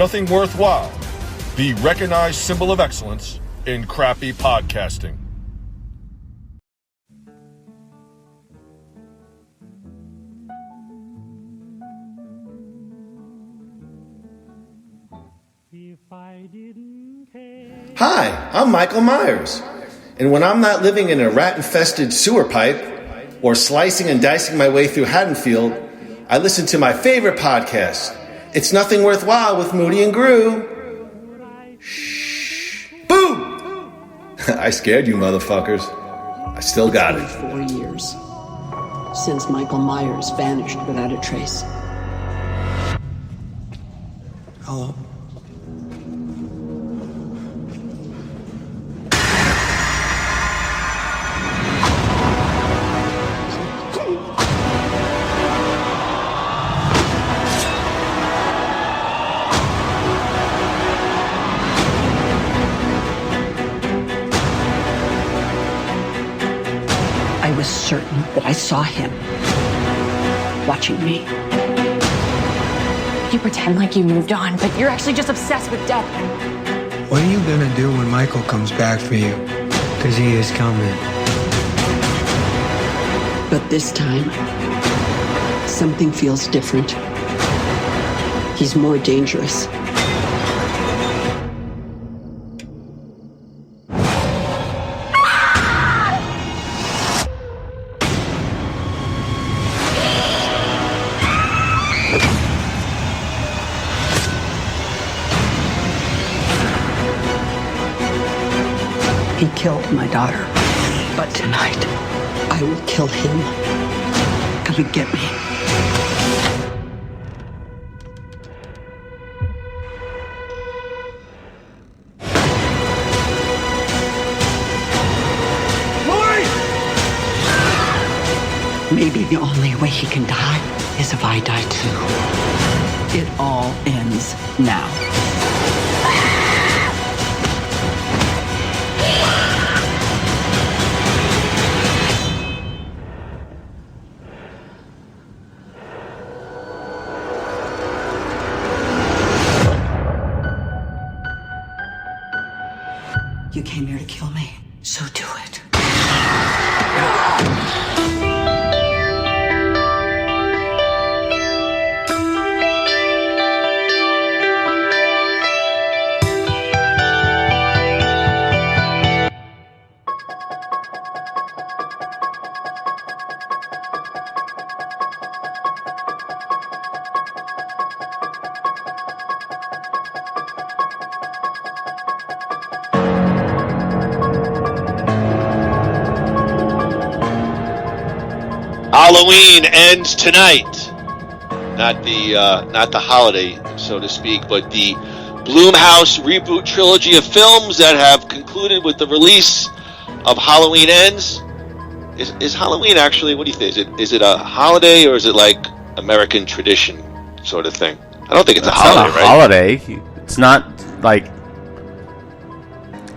Nothing Worthwhile, the recognized symbol of excellence in crappy podcasting. Hi, I'm Michael Myers, and when I'm not living in a rat-infested sewer pipe or slicing and dicing my way through Haddonfield, I listen to my favorite podcast. It's Nothing Worthwhile with Moody and Groo. Shh. Boom! I scared you motherfuckers. I still got it. 4 years since Michael Myers vanished without a trace. Hello. I was certain that I saw him watching me. You pretend like you moved on, but you're actually just obsessed with death. What are you gonna do when Michael comes back for you? Because he is coming. But this time, something feels different. He's more dangerous. He killed my daughter. But tonight, I will kill him. Come and get me. Maybe the only way he can die is if I die too. It all ends now. You came here to kill me, so do it. Halloween ends tonight. Not the holiday, so to speak, but the Blumhouse reboot trilogy of films that have concluded with the release of Halloween Ends. Is Halloween actually, what do you think? Is it a holiday or is it like American tradition sort of thing? I don't think it's a holiday, not a right? holiday. It's not like,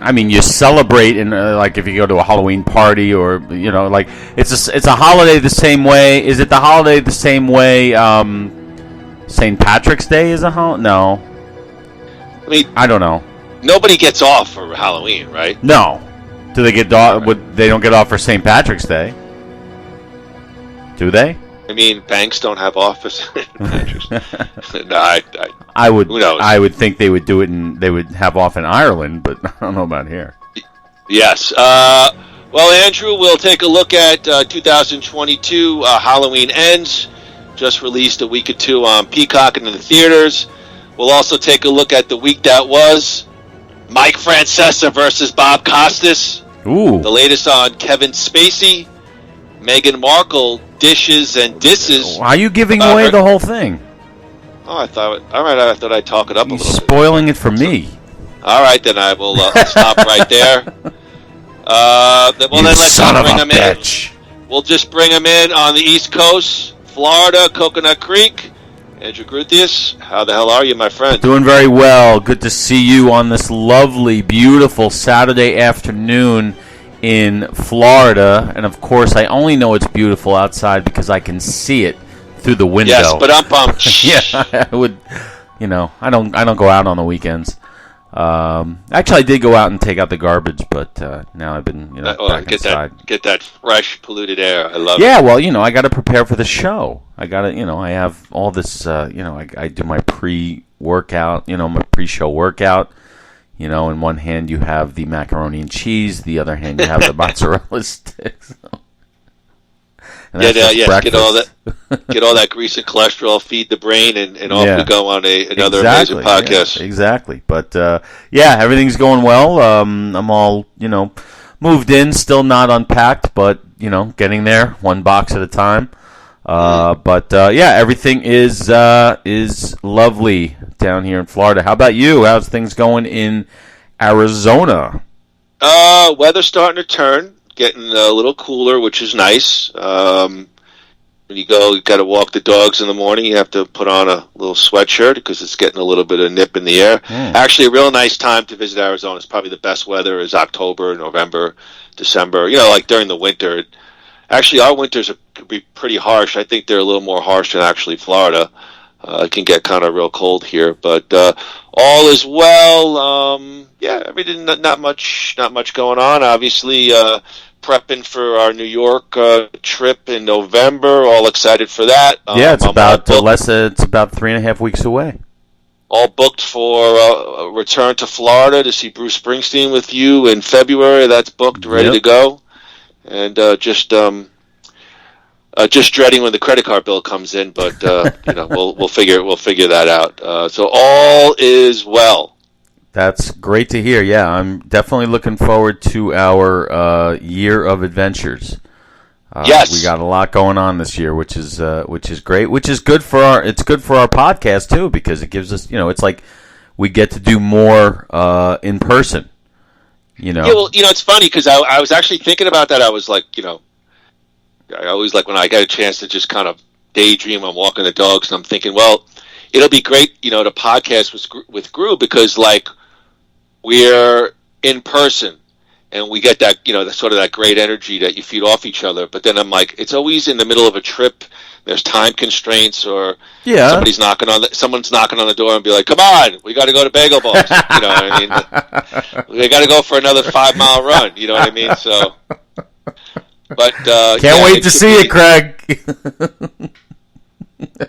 I mean, you celebrate in like if you go to a Halloween party or like it's a holiday the same way. Is it the holiday the same way? St. Patrick's Day is a holiday? No. I mean, I don't know. Nobody gets off for Halloween, right? No. Do they get off? They don't get off for St. Patrick's Day? Do they? I mean, banks don't have office. No, I would. Who knows? I would think they would do it, and they would have off in Ireland, but I don't know about here. Yes. Well, Andrew, we'll take a look at 2022 Halloween Ends, just released a week or two on Peacock and in the theaters. We'll also take a look at the week that was Mike Francesca versus Bob Costas. Ooh. The latest on Kevin Spacey, Meghan Markle, dishes and disses. Why are you giving away the whole thing? Oh, I thought I'd talk it up a little bit. Spoiling it for me. All right, then I will stop right there. Then let's bring him in. We'll just bring him in on the East Coast, Florida, Coconut Creek. Andrew Gruthius, how the hell are you, my friend? Doing very well. Good to see you on this lovely, beautiful Saturday afternoon in Florida. And, of course, I only know it's beautiful outside because I can see it through the window. Yes, but I'm pumped. Yeah, I don't go out on the weekends. Actually, I did go out and take out the garbage, but now I've been back inside. Get that fresh, polluted air. I love it. Yeah, well, I got to prepare for the show. I got to, I have all this. I do my pre-workout. My pre-show workout. In one hand you have the macaroni and cheese, the other hand you have the mozzarella sticks. Get all that grease and cholesterol, feed the brain, and off we go on another amazing podcast. Yeah, exactly. But everything's going well. I'm all moved in, still not unpacked, but getting there, one box at a time. But everything is lovely down here in Florida. How about you? How's things going in Arizona? Weather's starting to turn. Getting a little cooler, which is nice. When you got to walk the dogs in the morning, you have to put on a little sweatshirt because it's getting a little bit of nip in the air. Actually, a real nice time to visit Arizona. It's probably the best weather is October, November, December. Like during the winter. Actually, our winters could be pretty harsh. I think they're a little more harsh than actually Florida. It can get kind of real cold here, but all is well. Everything not much going on. Obviously, prepping for our New York trip in November. All excited for that. It's about 3.5 weeks away. All booked for a return to Florida to see Bruce Springsteen with you in February. That's booked, ready to go, and just dreading when the credit card bill comes in. But we'll figure that out. So all is well. That's great to hear. Yeah, I'm definitely looking forward to our year of adventures. Yes, we got a lot going on this year, which is great. Which is good for our podcast too, because it gives us, it's like we get to do more in person. Yeah, well, it's funny because I was actually thinking about that. I was like, I always like when I get a chance to just kind of daydream. I'm walking the dogs, and I'm thinking, well, it'll be great, to podcast with Groo because we're in person and we get that, sort of that great energy that you feed off each other. But then I'm like, it's always in the middle of a trip. There's time constraints or someone's knocking on the door and be like, come on, we got to go to Bagel Bones. You know what I mean? We got to go for another 5-mile run. You know what I mean? So, but can't wait to see it, Craig.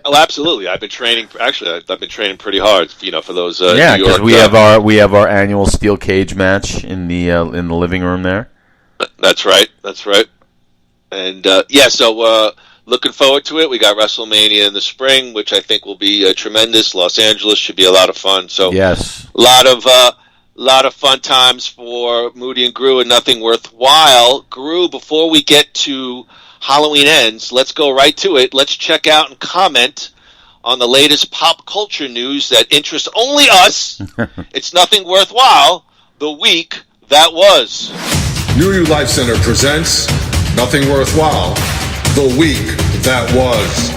Oh, absolutely! I've been training. Actually, I've been training pretty hard. For those. New Because York, we have our annual steel cage match in the living room there. That's right. And so looking forward to it. We got WrestleMania in the spring, which I think will be tremendous. Los Angeles should be a lot of fun. So yes, a lot of fun times for Moody and Groo and Nothing Worthwhile. Groo, before we get to Halloween Ends, let's go right to it. Let's check out and comment on the latest pop culture news that interests only us. It's Nothing Worthwhile, the week that was. New You Life Center presents Nothing Worthwhile, the week that was.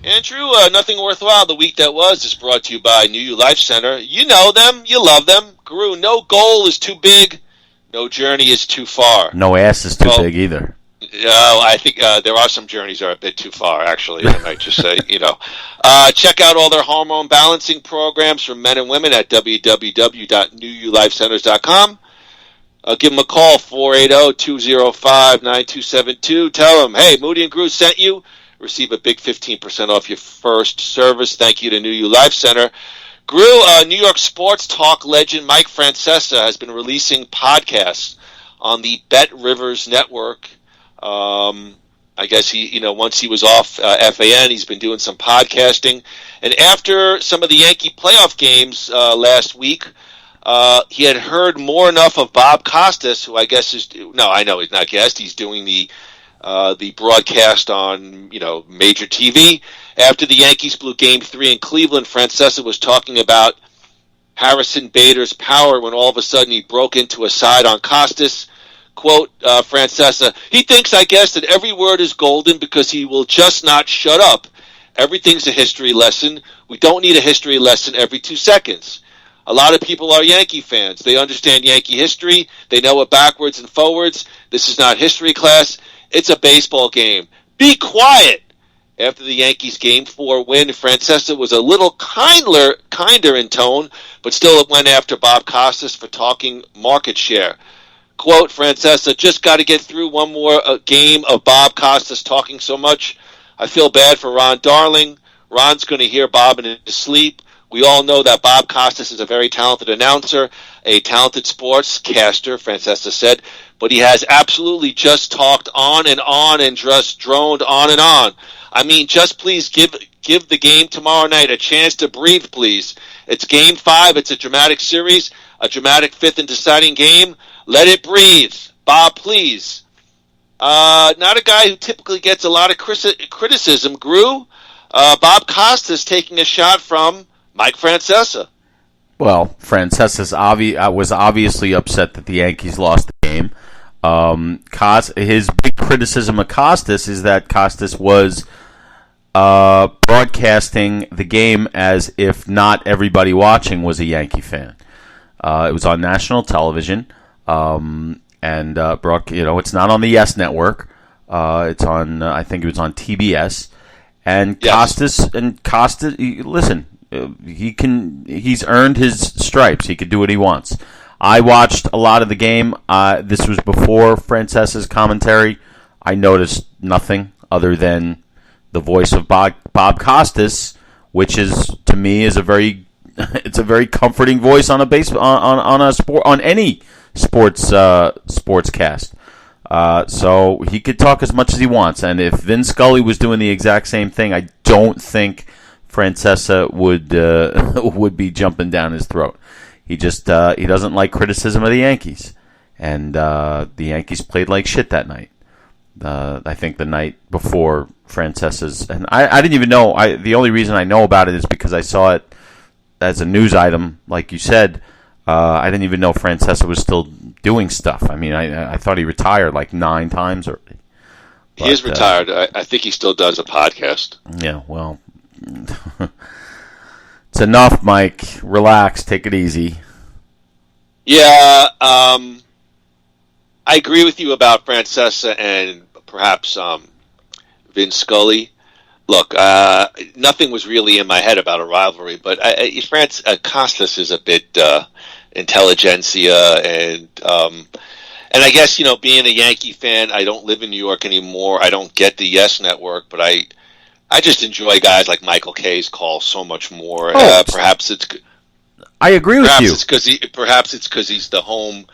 Andrew, Nothing Worthwhile, the week that was is brought to you by New You Life Center. You know them, you love them. Groo, no goal is too big. No journey is too far. No ass is too big either. I think there are some journeys that are a bit too far, actually. I might just say, check out all their hormone balancing programs for men and women at www.newyoulifecenters.com. Give them a call, 480-205-9272. Tell them, hey, Moody and Groo sent you. Receive a big 15% off your first service. Thank you to New You Life Center. Groo, New York sports talk legend Mike Francesca has been releasing podcasts on the Bet Rivers Network. I guess he, once he was off FAN, he's been doing some podcasting. And after some of the Yankee playoff games last week, he had heard more enough of Bob Costas, who I guess is I know he's not guest. He's doing the broadcast on major TV. After the Yankees blew Game 3 in Cleveland, Francesca was talking about Harrison Bader's power when all of a sudden he broke into a side on Costas. Quote, Francesca, he thinks, I guess, that every word is golden because he will just not shut up. Everything's a history lesson. We don't need a history lesson every 2 seconds. A lot of people are Yankee fans. They understand Yankee history. They know it backwards and forwards. This is not history class. It's a baseball game. Be quiet. After the Yankees' Game 4 win, Francesca was a little kinder in tone, but still it went after Bob Costas for talking market share. Quote, Francesca, just got to get through one more game of Bob Costas talking so much. I feel bad for Ron Darling. Ron's going to hear Bob in his sleep. We all know that Bob Costas is a very talented announcer, a talented sportscaster, Francesca said, but he has absolutely just talked on and just droned on and on. I mean, just please give the game tomorrow night a chance to breathe, please. It's Game 5. It's a dramatic series, a dramatic fifth and deciding game. Let it breathe. Bob, please. Not a guy who typically gets a lot of criticism. Groo, Bob Costas taking a shot from Mike Francesca. Well, Francesca was obviously upset that the Yankees lost the game. His big criticism of Costas is that Costas was broadcasting the game as if not everybody watching was a Yankee fan. It was on national television, and it's not on the Yes Network. It's on, I think it was on TBS. And yes. Costas, listen, he's earned his stripes. He could do what he wants. I watched a lot of the game. This was before Francesca's commentary. I noticed nothing other than the voice of Bob Costas, which is, to me, is a very comforting voice on on any sportscast. So he could talk as much as he wants, and if Vin Scully was doing the exact same thing, I don't think Francesca would be jumping down his throat. He just he doesn't like criticism of the Yankees, and the Yankees played like shit that night. I think the night before Francesca's, and I didn't even know. The only reason I know about it is because I saw it as a news item, like you said. I didn't even know Francesca was still doing stuff. I mean, I thought he retired like 9 times already. He is retired. I think he still does a podcast. Yeah, well, it's enough, Mike. Relax. Take it easy. Yeah, I agree with you about Francesca and perhaps Vin Scully. Look, nothing was really in my head about a rivalry, but Costas is a bit intelligentsia, and I guess, being a Yankee fan, I don't live in New York anymore. I don't get the Yes Network, but I just enjoy guys like Michael Kay's call so much more. Perhaps it's. I agree with you. Perhaps it's because he's the home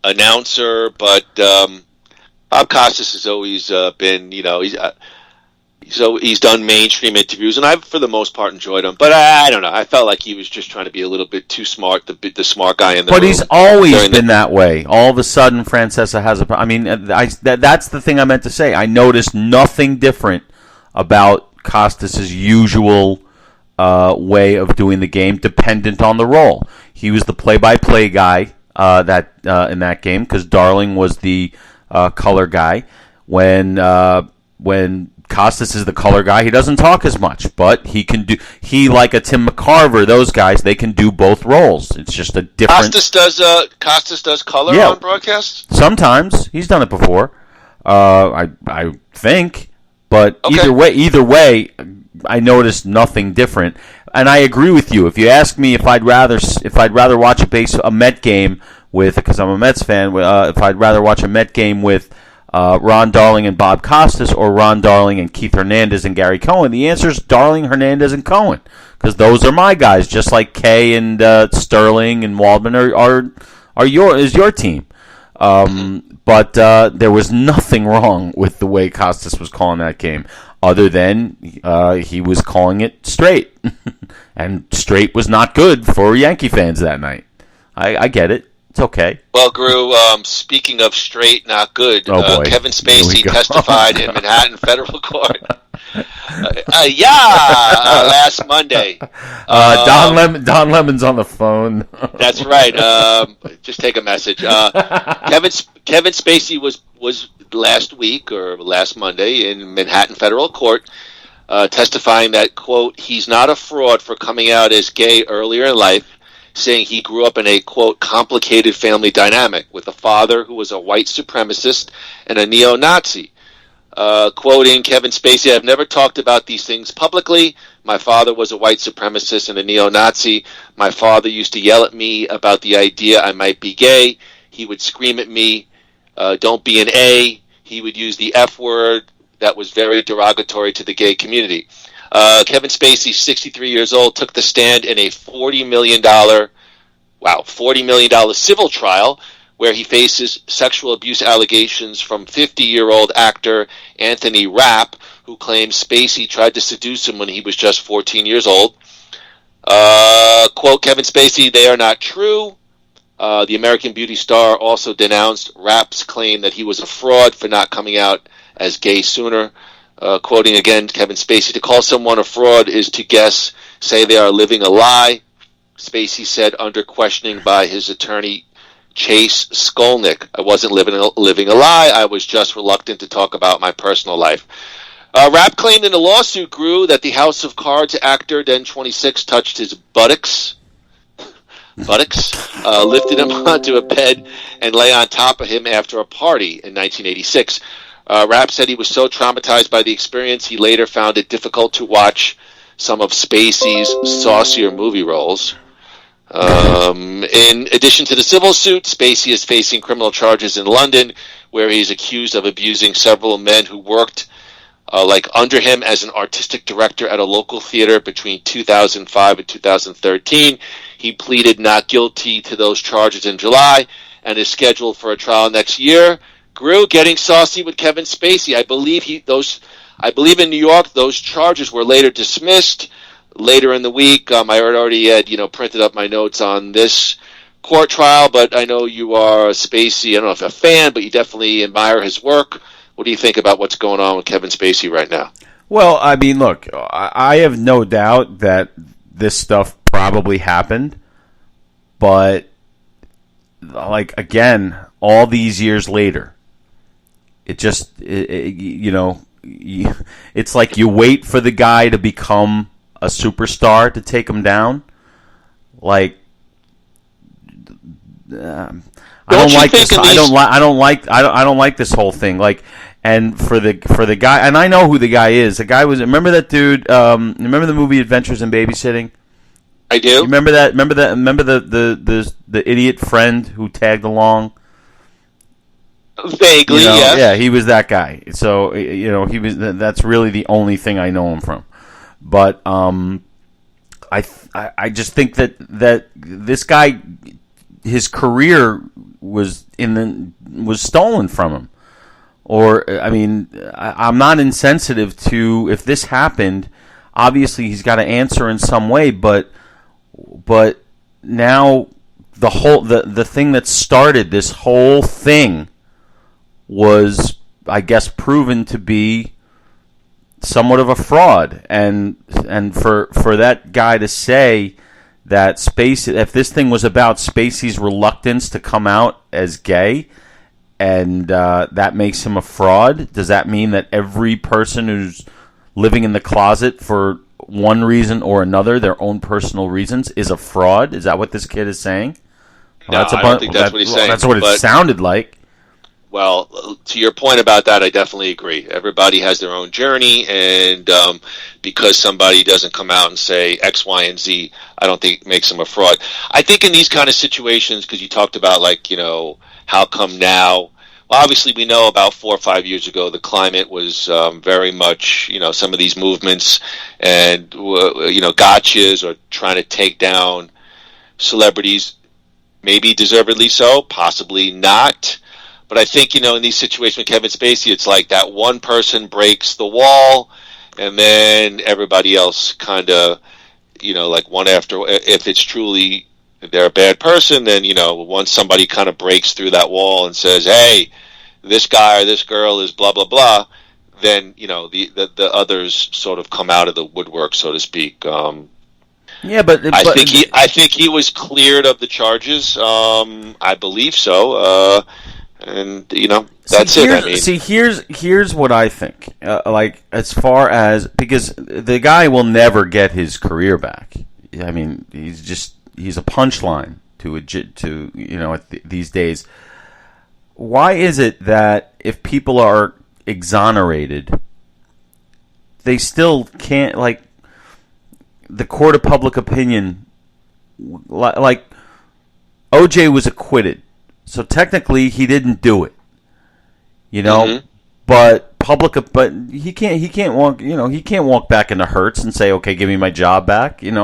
announcer, but Bob Costas has always been, he's done mainstream interviews, and I've, for the most part, enjoyed him. But I don't know. I felt like he was just trying to be a little bit too smart, the smart guy in the room. But he's always been that way. All of a sudden, Francesca has a... I mean, that's the thing I meant to say. I noticed nothing different about Costas' usual way of doing the game, dependent on the role. He was the play-by-play guy in that game, because Darling was the color guy. When Costas is the color guy, he doesn't talk as much, but he can do. He, like a Tim McCarver, those guys, they can do both roles. It's just a different. Costas does color on broadcasts. Sometimes he's done it before. I think, but okay. Either way, I noticed nothing different. And I agree with you. If you ask me if I'd rather watch a Met game with, because I'm a Mets fan, if I'd rather watch a Met game with Ron Darling and Bob Costas, or Ron Darling and Keith Hernandez and Gary Cohen, the answer is Darling, Hernandez, and Cohen, because those are my guys, just like Kay and Sterling and Waldman is your team. But there was nothing wrong with the way Costas was calling that game, other than he was calling it straight, and straight was not good for Yankee fans that night. I get it. It's okay. Well, Groo, speaking of straight, not good, Kevin Spacey testified in Manhattan federal court. Last Monday. Don Lemon's on the phone. That's right. Just take a message. Kevin Spacey was last week, or last Monday, in Manhattan federal court, testifying that, quote, he's not a fraud for coming out as gay earlier in life, saying he grew up in a, quote, complicated family dynamic with a father who was a white supremacist and a neo-Nazi. Quoting Kevin Spacey, I've never talked about these things publicly. My father was a white supremacist and a neo-Nazi. My father used to yell at me about the idea I might be gay. He would scream at me, don't be an A. He would use the F word that was very derogatory to the gay community. Kevin Spacey, 63 years old, took the stand in a $40 million civil trial where he faces sexual abuse allegations from 50-year-old actor Anthony Rapp, who claims Spacey tried to seduce him when he was just 14 years old. Quote, Kevin Spacey, they are not true. The American Beauty star also denounced Rapp's claim that he was a fraud for not coming out as gay sooner. Quoting again Kevin Spacey, to call someone a fraud is to say they are living a lie. Spacey said under questioning by his attorney, Chase Skolnick, I wasn't living a lie. I was just reluctant to talk about my personal life. Rapp claimed in the lawsuit, Groo, that the House of Cards actor, then 26, touched his buttocks, lifted him onto a bed and lay on top of him after a party in 1986. Rapp said he was so traumatized by the experience, he later found it difficult to watch some of Spacey's saucier movie roles. In addition to the civil suit, Spacey is facing criminal charges in London, where he is accused of abusing several men who worked under him as an artistic director at a local theater between 2005 and 2013. He pleaded not guilty to those charges in July and is scheduled for a trial next year. Groo, getting saucy with Kevin Spacey. I believe in New York those charges were later dismissed. Later in the week, I already had printed up my notes on this court trial, but I know you are Spacey. I don't know if a fan, but you definitely admire his work. What do you think about what's going on with Kevin Spacey right now? Well, I mean, look, I have no doubt that this stuff probably happened, but again, all these years later, it's like you wait for the guy to become a superstar to take him down. I don't like this. I don't like this whole thing. And for the guy, and I know who the guy is. The guy was. Remember that dude? Remember the movie Adventures in Babysitting? I do. You remember that? Remember the idiot friend who tagged along? Vaguely, yes. Yeah, he was that guy. So he was. That's really the only thing I know him from. But I just think that this guy, his career was stolen from him. Or I mean, I'm not insensitive to if this happened. Obviously, he's got to answer in some way. But now the thing that started this whole thing was, I guess, proven to be somewhat of a fraud, and for that guy to say that Spacey, if this thing was about Spacey's reluctance to come out as gay, and that makes him a fraud, does that mean that every person who's living in the closet for one reason or another, their own personal reasons, is a fraud? Is that what this kid is saying? No, I don't think that's what he's saying. That's what it sounded like. Well, to your point about that, I definitely agree. Everybody has their own journey, and because somebody doesn't come out and say X, Y, and Z, I don't think it makes them a fraud. I think in these kind of situations, because you talked about, how come now? Well, obviously, we know about 4 or 5 years ago, the climate was very much, some of these movements and, gotchas or trying to take down celebrities, maybe deservedly so, possibly not. But I think, in these situations with Kevin Spacey, it's like that one person breaks the wall, and then everybody else kind of, one after, if it's truly they're a bad person, then, once somebody kind of breaks through that wall and says, hey, this guy or this girl is blah, blah, blah, then, the others sort of come out of the woodwork, so to speak. I think he was cleared of the charges. I believe so. And that's it. I mean, here's what I think. As far as, because the guy will never get his career back. I mean, he's a punchline to these days. Why is it that if people are exonerated, they still can't, like, the court of public opinion, like, OJ was acquitted, so technically he didn't do it, but he can't walk back into Hertz and say, okay, give me my job back, and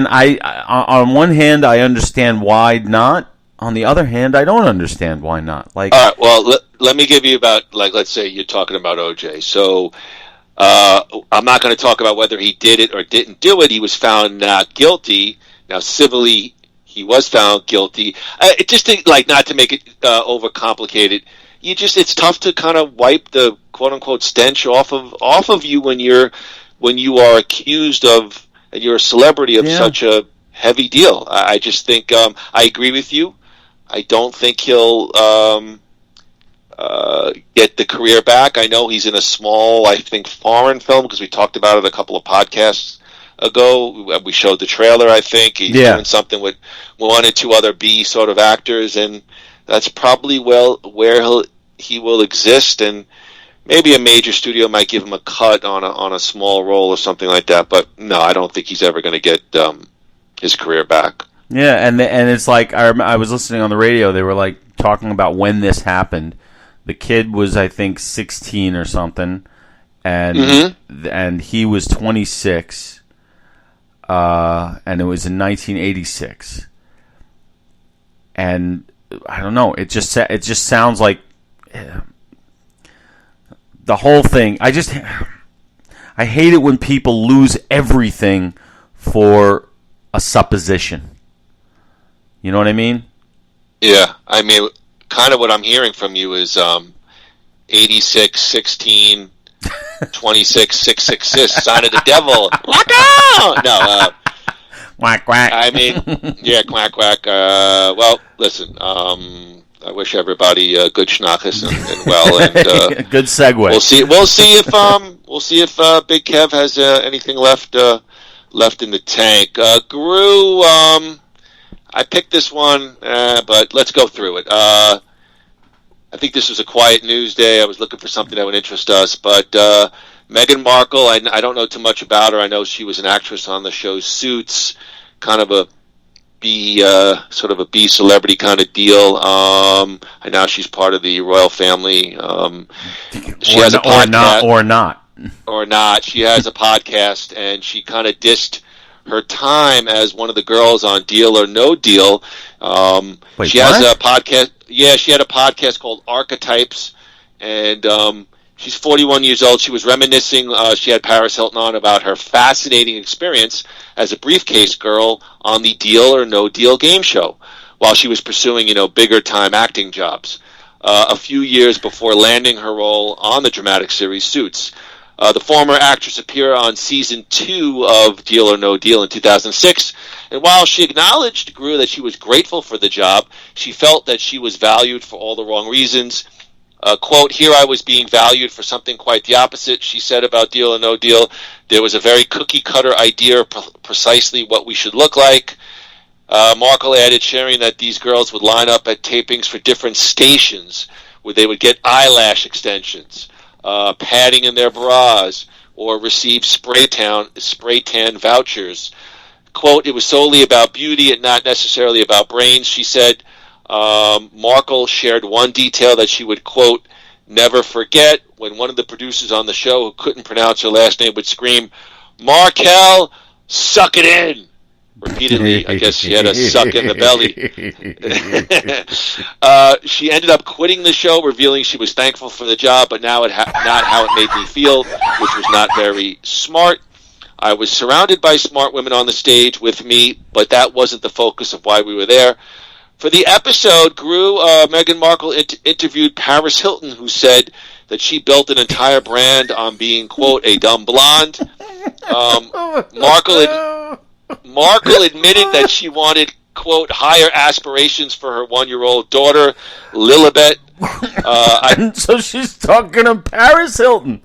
on one hand I understand why not. On the other hand, I don't understand why not. Like, all right, well, let me give you about, like, let's say you're talking about OJ. So I'm not going to talk about whether he did it or didn't do it. He was found not guilty. Now, civilly, he was found guilty. Not to make it overcomplicated. It's tough to kind of wipe the quote unquote stench off of you when you are accused of, and you're a celebrity of such a heavy deal. I just think I agree with you. I don't think he'll get the career back. I know he's in a small, I think, foreign film, because we talked about it a couple of podcasts ago. We showed the trailer, I think. He's doing something with one and two other B sort of actors, and that's probably where he will exist, and maybe a major studio might give him a cut on a small role or something like that. But no, I don't think he's ever going to get his career back. Yeah, and it's like, I was listening on the radio. They were like talking about when this happened. The kid was, I think, 16 or something, and he was 26, and it was in 1986. And I don't know. It just sounds like the whole thing. I hate it when people lose everything for a supposition. You know what I mean? Yeah, I mean, kind of what I'm hearing from you is 86, 16, 26, 666, sign of the devil. Lock out! No, quack, quack. I mean, yeah, quack, quack. Well, listen, I wish everybody good schnackes and well, and good segue. We'll see if Big Kev has anything left in the tank. Groo, I picked this one, but let's go through it. I think this was a quiet news day. I was looking for something that would interest us, but Meghan Markle, I don't know too much about her. I know she was an actress on the show Suits, kind of a B celebrity kind of deal. And now she's part of the royal family. She has a podcast, or not. She has a podcast, and she kind of dissed her time as one of the girls on Deal or No Deal. She has a podcast. Yeah, she had a podcast called Archetypes, and she's 41 years old. She was reminiscing. She had Paris Hilton on about her fascinating experience as a briefcase girl on the Deal or No Deal game show while she was pursuing, bigger time acting jobs. A few years before landing her role on the dramatic series Suits. The former actress appeared on season 2 of Deal or No Deal in 2006, and while she acknowledged Groo that she was grateful for the job, she felt that she was valued for all the wrong reasons. Quote, "Here I was being valued for something quite the opposite," she said about Deal or No Deal. "There was a very cookie-cutter idea of precisely what we should look like." Markle added, sharing that these girls would line up at tapings for different stations where they would get eyelash extensions, padding in their bras, or receive spray tan vouchers. Quote, "It was solely about beauty and not necessarily about brains," she said. Markle shared one detail that she would, quote, "never forget," when one of the producers on the show who couldn't pronounce her last name would scream, "Markel, suck it in!" repeatedly. I guess she had a suck in the belly. She ended up quitting the show, revealing she was thankful for the job, but not how it made me feel, which was not very smart. "I was surrounded by smart women on the stage with me, but that wasn't the focus of why we were there." For the episode, Meghan Markle interviewed Paris Hilton, who said that she built an entire brand on being, quote, "a dumb blonde." Markle admitted that she wanted, quote, "higher aspirations for her 1-year-old daughter, Lilibet." So she's talking to Paris Hilton.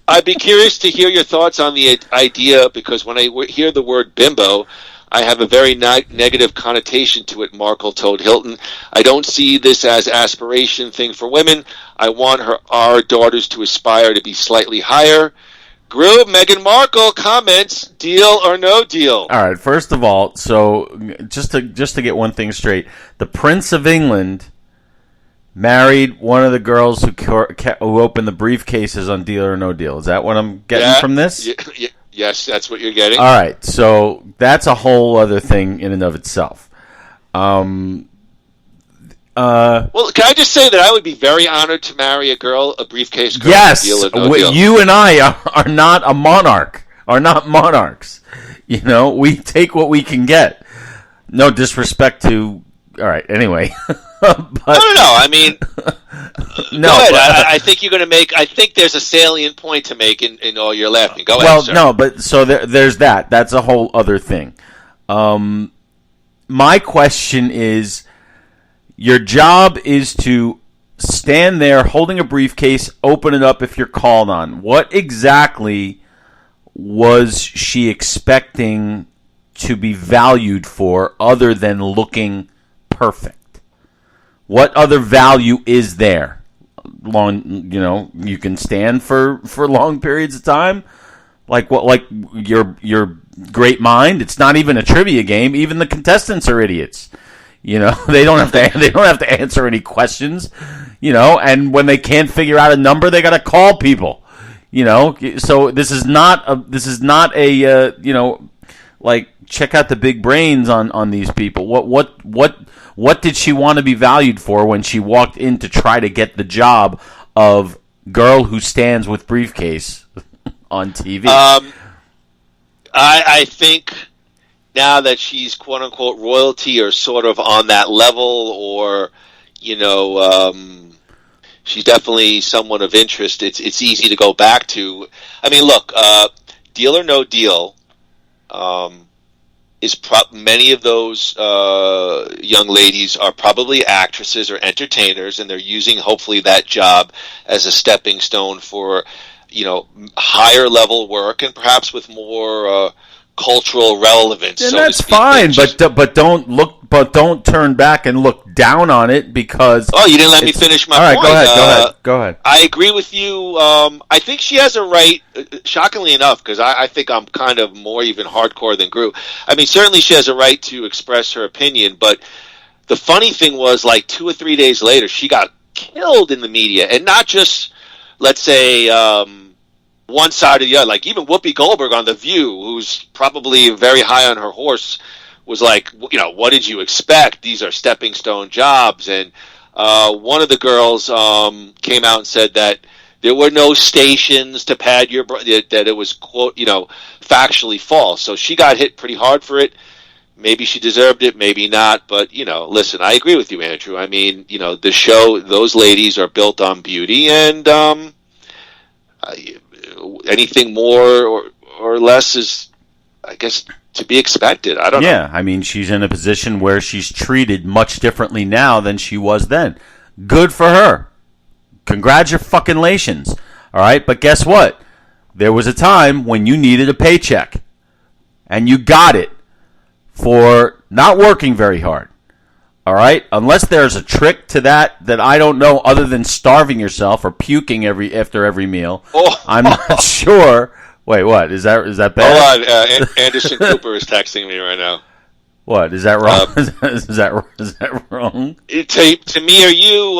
I'd be curious to hear your thoughts on the idea, because when I hear the word bimbo, I have a very negative connotation to it, Markle told Hilton. I don't see this as aspiration thing for women. I want our daughters to aspire to be slightly higher. Groo, Meghan Markle comments, deal or no deal? All right, first of all, so just to get one thing straight, the Prince of England married one of the girls who opened the briefcases on Deal or No Deal. Is that what I'm getting from this? Yes, that's what you're getting. All right, so that's a whole other thing in and of itself. Well, can I just say that I would be very honored to marry a briefcase girl? Yes, Deal or no deal. You and I are not a monarch, are not monarchs. You know, we take what we can get. No disrespect to. All right, anyway. No. I mean, no. Go ahead. I think you're going to make. I think there's a salient point to make in all your laughing. Go ahead. Well, no, but so there's that. That's a whole other thing. My question is, your job is to stand there holding a briefcase, open it up if you're called on. What exactly was she expecting to be valued for, other than looking perfect? What other value is there? You can stand for long periods of time. Like what? Like your great mind. It's not even a trivia game. Even the contestants are idiots. You know, they don't have to answer any questions. You know, and when they can't figure out a number, they got to call people. You know, so this is not a like, check out the big brains on these people. What did she want to be valued for when she walked in to try to get the job of girl who stands with briefcase on TV? I think now that she's quote unquote royalty, or sort of on that level, or she's definitely someone of interest. It's easy to go back to. I mean, look, Deal or No Deal. Many of those young ladies are probably actresses or entertainers, and they're using hopefully that job as a stepping stone for higher level work, and perhaps with more cultural relevance. And so that's fine, but don't turn back and look down on it because. Oh, you didn't let me finish my point. All right, go ahead. I agree with you. I think she has a right. Shockingly enough, because I think I'm kind of more even hardcore than Groo. I mean, certainly she has a right to express her opinion, but the funny thing was, like 2 or 3 days later, she got killed in the media, and not just, let's say, one side or the other. Like even Whoopi Goldberg on The View, who's probably very high on her horse, was like, what did you expect? These are stepping stone jobs. And one of the girls came out and said that there were no stations to pad that it was, quote, factually false. So she got hit pretty hard for it. Maybe she deserved it, maybe not. But, listen, I agree with you, Andrew. I mean, the show, those ladies are built on beauty, and anything more or less is, I guess, to be expected. I don't know. Yeah, I mean, she's in a position where she's treated much differently now than she was then. Good for her. Congratulations. All right, but guess what? There was a time when you needed a paycheck, and you got it for not working very hard. All right? Unless there's a trick to that I don't know, other than starving yourself or puking after every meal. Oh. I'm not sure. Wait, what? Is that bad? Hold on. Anderson Cooper is texting me right now. What? Is that wrong? Is that wrong? To me or you,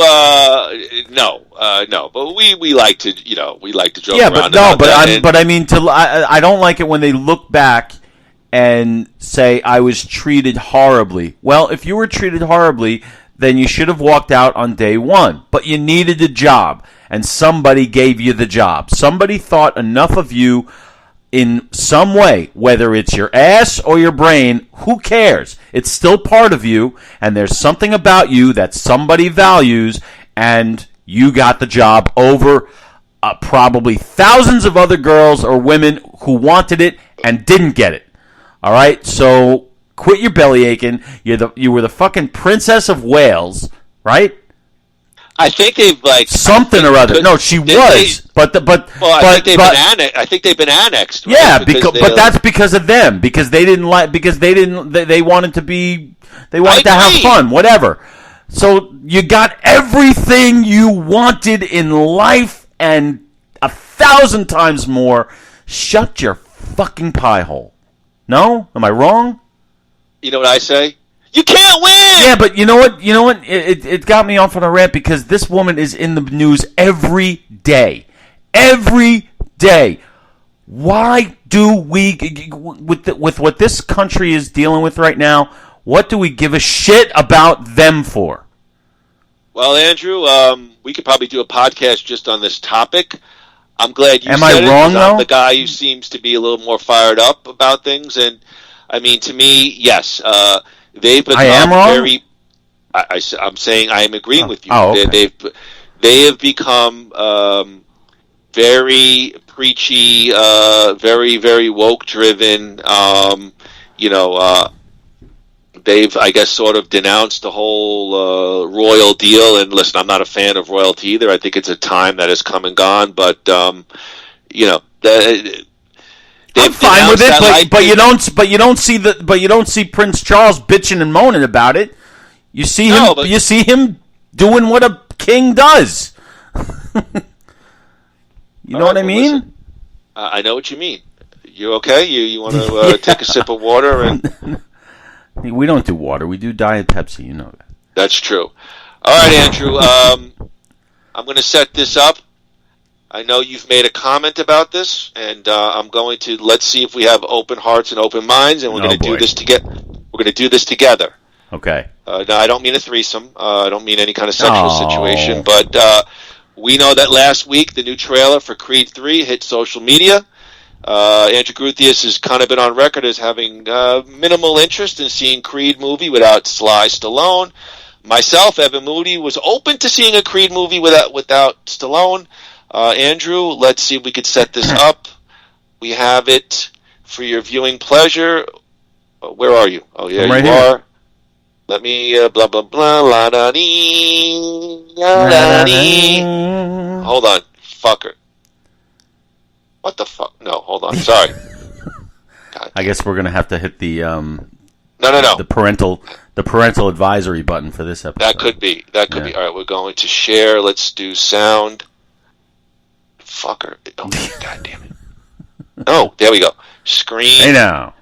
no. But we like to, joke around. But I mean, I don't like it when they look back and say, I was treated horribly. Well, if you were treated horribly, then you should have walked out on day one. But you needed a job, and somebody gave you the job. Somebody thought enough of you in some way, whether it's your ass or your brain, who cares? It's still part of you, and there's something about you that somebody values, and you got the job over probably thousands of other girls or women who wanted it and didn't get it. All right, so quit your belly aching. You were the fucking Princess of Wales, right? I think they've something or other. No, she was, but I think they've been annexed. Right? Yeah, but that's because of them. Because they wanted to be. They wanted to have fun. Whatever. So you got everything you wanted in life and 1,000 times more. Shut your fucking pie hole. No? Am I wrong? You know what I say? You can't win! Yeah, but you know what? It got me off on a rant because this woman is in the news every day. Every day. Why do we, with what this country is dealing with right now, what do we give a shit about them for? Well, Andrew, we could probably do a podcast just on this topic. I'm glad you Am said I wrong, it. though? I'm the guy who seems to be a little more fired up about things. And, I mean, to me, yes, they've become I am wrong? very... I'm saying I am agreeing with you. Oh, okay. They have become very preachy, very, very woke-driven, they've, I guess, sort of denounced the whole royal deal. And listen, I'm not a fan of royalty either. I think it's a time that has come and gone. But I'm fine with it. But you don't see Prince Charles bitching and moaning about it. You see him. You see him doing what a king does. You know what I mean? Listen, I know what you mean. You okay? You want to take a sip of water and. We don't do water. We do Diet Pepsi. You know that. That's true. All right, Andrew. I'm going to set this up. I know you've made a comment about this, and I'm going to let's see if we have open hearts and open minds, and we're going to do this together. We're going to do this together. Okay. Now, I don't mean a threesome. I don't mean any kind of sexual situation, but we know that last week the new trailer for Creed 3 hit social media. Andrew Gruthius has kind of been on record as having minimal interest in seeing Creed movie without Sly Stallone. Myself, Evan Moody, was open to seeing a Creed movie without Stallone. Andrew, let's see if we could set this up. We have it for your viewing pleasure. Where are you? Oh, yeah, right you here. are. Let me blah blah blah la da dee la da dee. Hold on, fucker. What the fuck? No, hold on. Sorry. I guess we're gonna have to hit the No. the parental advisory button for this episode. That could be. All right, we're going to share. Let's do sound. Fucker. Oh, God damn it. Oh, there we go. Screen. Hey now.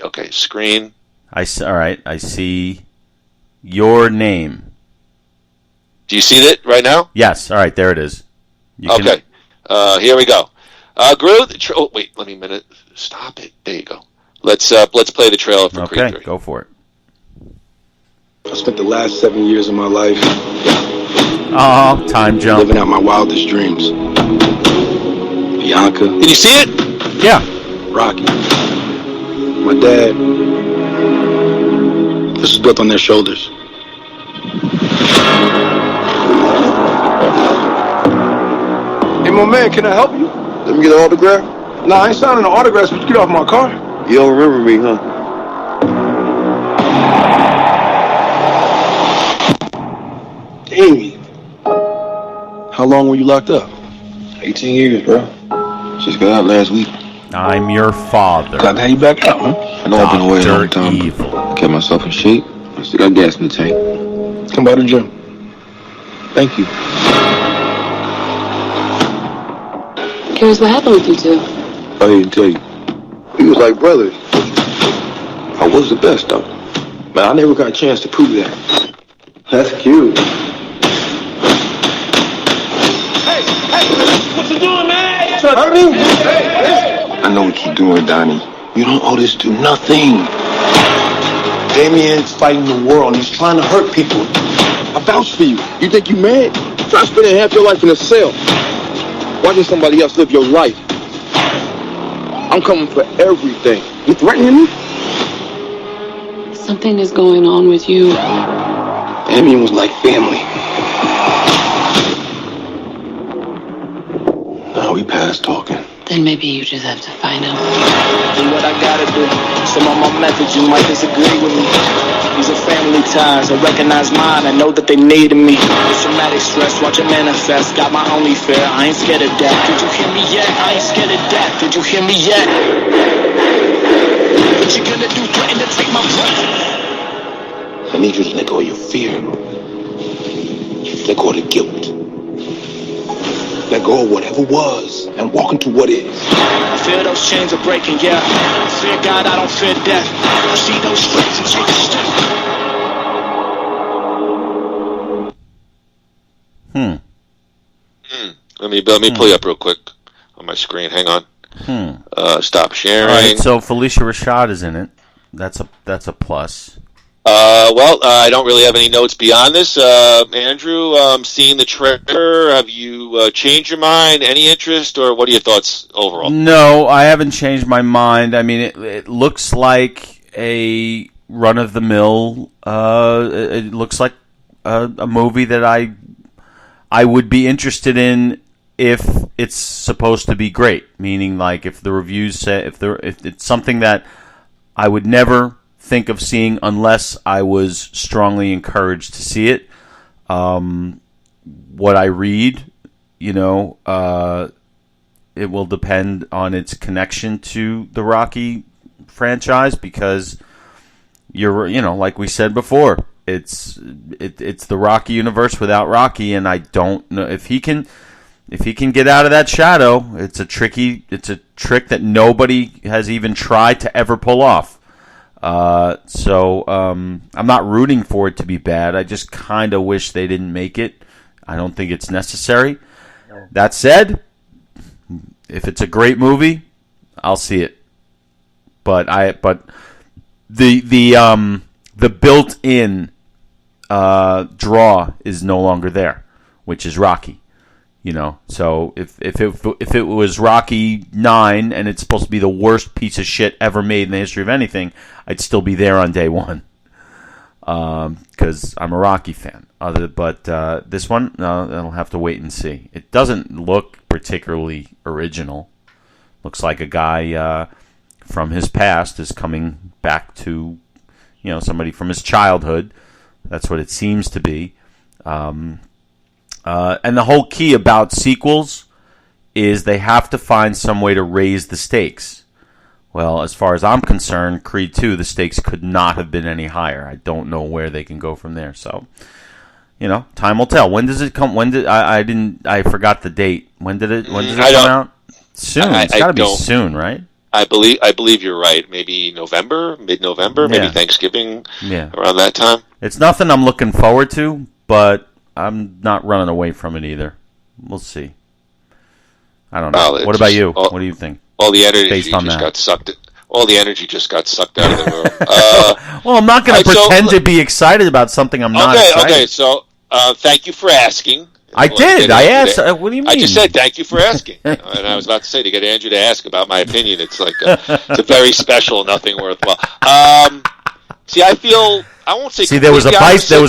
Okay, screen. All right. I see your name. Do you see it right now? Yes. All right. There it is. Okay. Here we go. Groo. Oh, wait. Let me a minute. Stop it. There you go. Let's play the trailer for Creed 3. Okay. Go for it. I spent the last 7 years of my life Oh, time jump. living out my wildest dreams. Bianca. Can you see it? Yeah. Rocky. My dad. This was built on their shoulders. Hey, my man, can I help you? Let me get an autograph. Nah, I ain't signing an autograph, but you get off my car. You don't remember me, huh? Damien. How long were you locked up? 18 years, bro. Just got out last week. I'm your father. Glad to have you back out, huh? I know I've been away a long Dr. time. Evil. I kept myself in shape. I still got gas in the tank. Come by the gym. Thank you. Curious what happened with you two? I didn't tell you. We was like brothers. I was the best, though. Man, I never got a chance to prove that. That's cute. Hey, what you doing, man? You trying to hurt me? I know what you're doing, Donnie. You don't owe this to nothing. Damien's fighting the world and he's trying to hurt people. I vouch for you. You think you mad? Try spending half your life in a cell. Watching somebody else live your life. I'm coming for everything. You threatening me? Something is going on with you. Damien was like family. Now we past talking. Then maybe you just have to find out. Do what I gotta do. Some of my methods you might disagree with me. These are family ties, I recognize mine, I know that they needed me. It's traumatic stress, watch it manifest, got my only fear, I ain't scared of death. Did you hear me yet? I ain't scared of death. Did you hear me yet? What you gonna do, threaten to take my breath? I need you to let go of your fear. Let go of the guilt. Let go of whatever was and walk into what is. I fear those chains are breaking, yeah. I fear God, I don't fear death. You see those stripes and take a step. Let me pull you up real quick on my screen. Hang on. Stop sharing. All right, so Felicia Rashad is in it. That's a plus. I don't really have any notes beyond this. Andrew, seeing the trailer, have you changed your mind? Any interest, or what are your thoughts overall? No, I haven't changed my mind. I mean, it looks like a run-of-the-mill. It looks like a movie that I would be interested in if it's supposed to be great. Meaning, like, if the reviews say if it's something that I would never think of seeing unless I was strongly encouraged to see it. What I read, it will depend on its connection to the Rocky franchise, because like we said before, it's the Rocky universe without Rocky, and I don't know if he can get out of that shadow. It's a trick that nobody has even tried to ever pull off. So I'm not rooting for it to be bad. I just kind of wish they didn't make it. I don't think it's necessary. That said, if it's a great movie, I'll see it. But the built-in draw is no longer there, which is Rocky. So if it was Rocky 9 and it's supposed to be the worst piece of shit ever made in the history of anything, I'd still be there on day one, because I'm a Rocky fan. But this one, I'll have to wait and see. It doesn't look particularly original. Looks like a guy from his past is coming back to, somebody from his childhood. That's what it seems to be. And the whole key about sequels is they have to find some way to raise the stakes. Well, as far as I'm concerned, Creed 2, the stakes could not have been any higher. I don't know where they can go from there. So, time will tell. When does it come? I forgot the date. When did it come out? Soon. It's got to be soon, right? I believe you're right. Maybe November, mid-November, maybe Thanksgiving, around that time. It's nothing I'm looking forward to, but I'm not running away from it either. We'll see. I don't know. What about you? What do you think? All the energy got sucked. All the energy just got sucked out of the room. Well, I'm not going to pretend to be excited about something I'm not excited. Okay. So, thank you for asking. I did. I asked. What do you mean? I just said thank you for asking, and I was about to say, to get Andrew to ask about my opinion, it's like it's a very special, nothing worthwhile. See, I feel I won't say. See, there was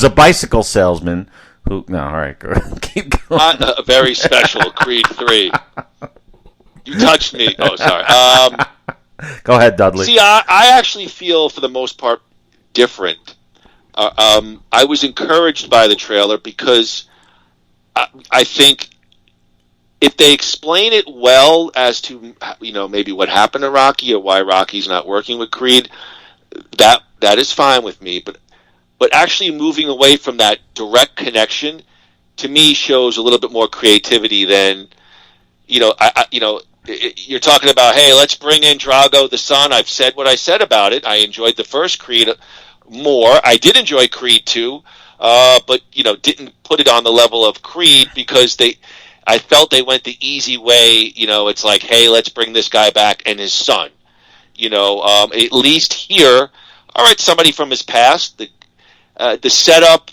a bicycle salesman. All right, go ahead. Keep going. A very special Creed 3. You touched me. Oh, sorry. Go ahead, Dudley. See, I actually feel, for the most part, different. I was encouraged by the trailer because I think if they explain it well as to maybe what happened to Rocky or why Rocky's not working with Creed, that is fine with me. But actually moving away from that direct connection, to me, shows a little bit more creativity than, you're talking about, hey, let's bring in Drago the son. I've said what I said about it. I enjoyed the first Creed more. I did enjoy Creed 2, but, didn't put it on the level of Creed because I felt they went the easy way. It's like, hey, let's bring this guy back and his son. At least here, all right, somebody from his past, the setup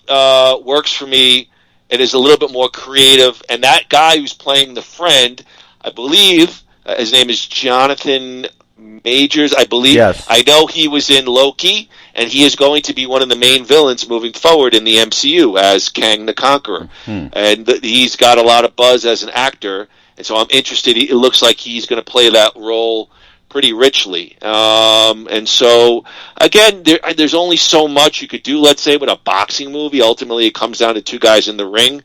works for me. It is a little bit more creative. And that guy who's playing the friend, I believe, his name is Jonathan Majors, I believe. Yes. I know he was in Loki, and he is going to be one of the main villains moving forward in the MCU as Kang the Conqueror. And he's got a lot of buzz as an actor. And so I'm interested. It looks like he's going to play that role pretty richly. And so, again, there's only so much you could do, let's say, with a boxing movie. Ultimately, it comes down to two guys in the ring.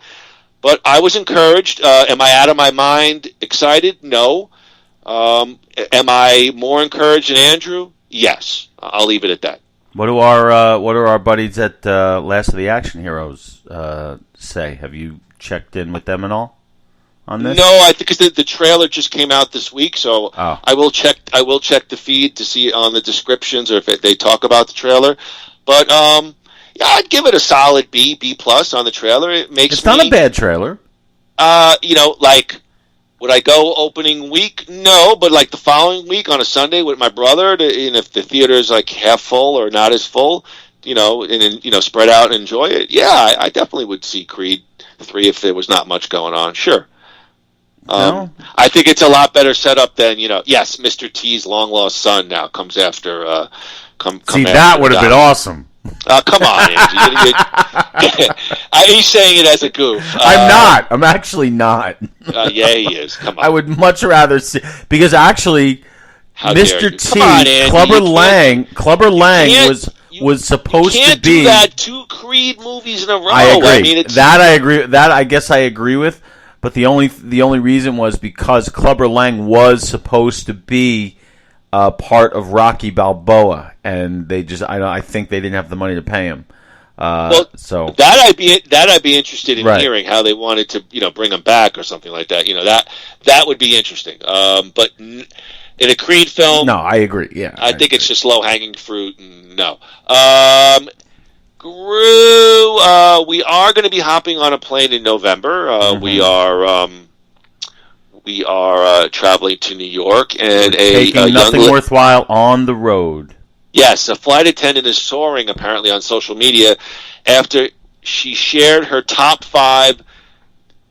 But I was encouraged. Am I out of my mind excited? No. Am I more encouraged than Andrew? Yes. I'll leave it at that. What do our buddies at Last of the Action Heroes say? Have you checked in with them at all on this? No, I think because the trailer just came out this week, so I will check the feed to see on the descriptions or if they talk about the trailer. But yeah, I'd give it a solid B plus on the trailer. It's not a bad trailer. Like, would I go opening week? No, but like the following week on a Sunday with my brother, and if the theater is like half full or not as full, and then spread out and enjoy it. Yeah, I definitely would see Creed 3 if there was not much going on. Sure. No. I think it's a lot better setup than yes, Mr. T's long lost son now comes after. See, that would have been awesome. Come on, Angie. He's saying it as a goof. I'm not. I'm actually not. Yeah, he is. Come on. I would much rather see, because actually, Mr. T, Clubber Lang was supposed to be. You can't do that 2 Creed movies in a row. I agree. I mean, that I agree. That I guess I agree with. But the only reason was because Clubber Lang was supposed to be part of Rocky Balboa, and they just I think they didn't have the money to pay him. So that I'd be interested in hearing how they wanted to bring him back or something like that. That would be interesting. But in a Creed film, no, I agree. Yeah, I think it's just low hanging fruit. No. Groo, we are going to be hopping on a plane in November. We are traveling to New York, and taking nothing worthwhile on the road. Yes, a flight attendant is soaring apparently on social media after she shared her top 5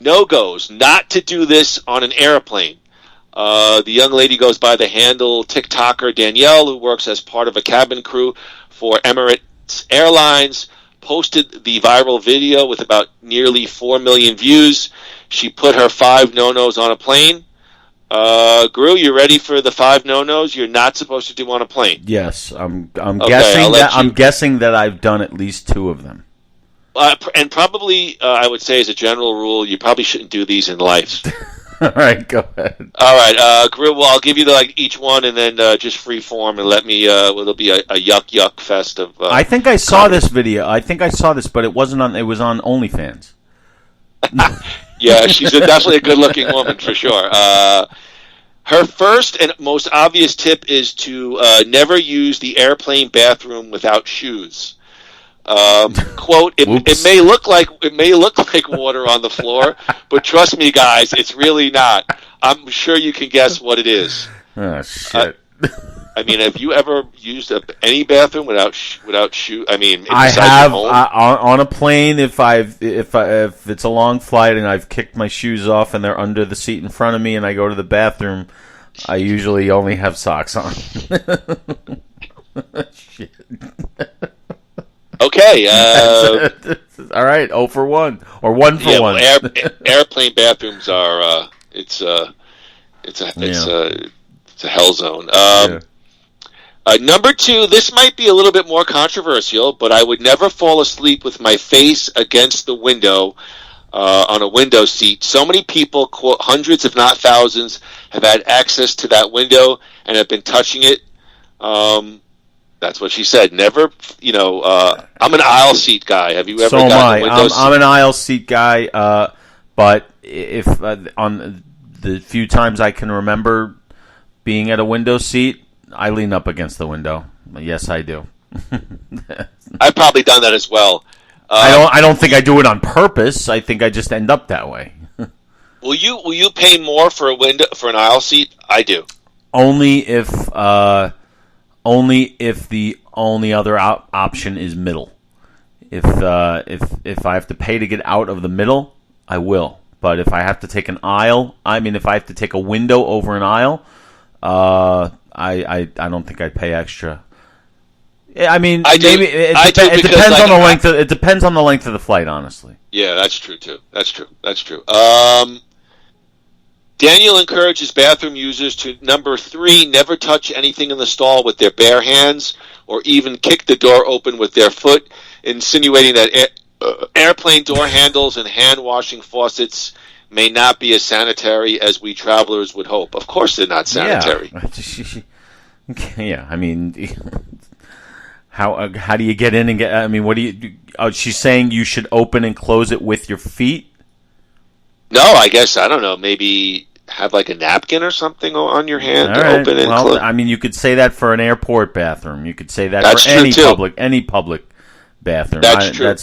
no-goes not to do this on an airplane. The young lady goes by the handle TikToker Danielle, who works as part of a cabin crew for Emirates Airlines, posted the viral video with about nearly 4 million views. She put her 5 no-nos on a plane. Groo, you ready for the 5 no-nos you're not supposed to do on a plane? Yes, I'm guessing that I've done at least 2 of them. And probably, I would say as a general rule, you probably shouldn't do these in life. All right, go ahead. All right, Groo, well, I'll give you each one and then just free form and let me, it'll be a yuck fest of... I think I saw this video. I think I saw this, but it was on OnlyFans. Yeah, she's definitely a good-looking woman for sure. Her first and most obvious tip is to never use the airplane bathroom without shoes. Quote: it may look like water on the floor, but trust me, guys, it's really not. I'm sure you can guess what it is. Oh shit! I mean, have you ever used any bathroom without shoes? I mean, I have on a plane. If it's a long flight and I've kicked my shoes off and they're under the seat in front of me and I go to the bathroom, I usually only have socks on. Shit. Okay. All right. 0 for 1 or 1 for 1. Airplane bathrooms are it's a hell zone. Number 2, this might be a little bit more controversial, but I would never fall asleep with my face against the window on a window seat. So many people, quote, hundreds if not thousands, have had access to that window and have been touching it. That's what she said. Never, I'm an aisle seat guy. Have you ever gotten a window seat? I'm an aisle seat guy, but if on the few times I can remember being at a window seat, I lean up against the window. Yes, I do. I've probably done that as well. I don't think I do it on purpose. I think I just end up that way. Will you pay more for an aisle seat? I do. Only if the only other option is middle. If I have to pay to get out of the middle, I will. But if I have to take if I have to take a window over an aisle, I don't think I'd pay extra. I mean, it depends on the length. It depends on the length of the flight, honestly. Yeah, that's true too. That's true. Daniel encourages bathroom users to, number 3, never touch anything in the stall with their bare hands or even kick the door open with their foot, insinuating that airplane door handles and hand-washing faucets may not be as sanitary as we travelers would hope. Of course they're not sanitary. Yeah, I mean, how do you get in and get... I mean, what do you do? Oh, she's saying you should open and close it with your feet? No, I guess, I don't know, maybe have like a napkin or something on your hand to open and close. I mean, you could say that for an airport bathroom. You could say that That's for any public bathroom. That's true.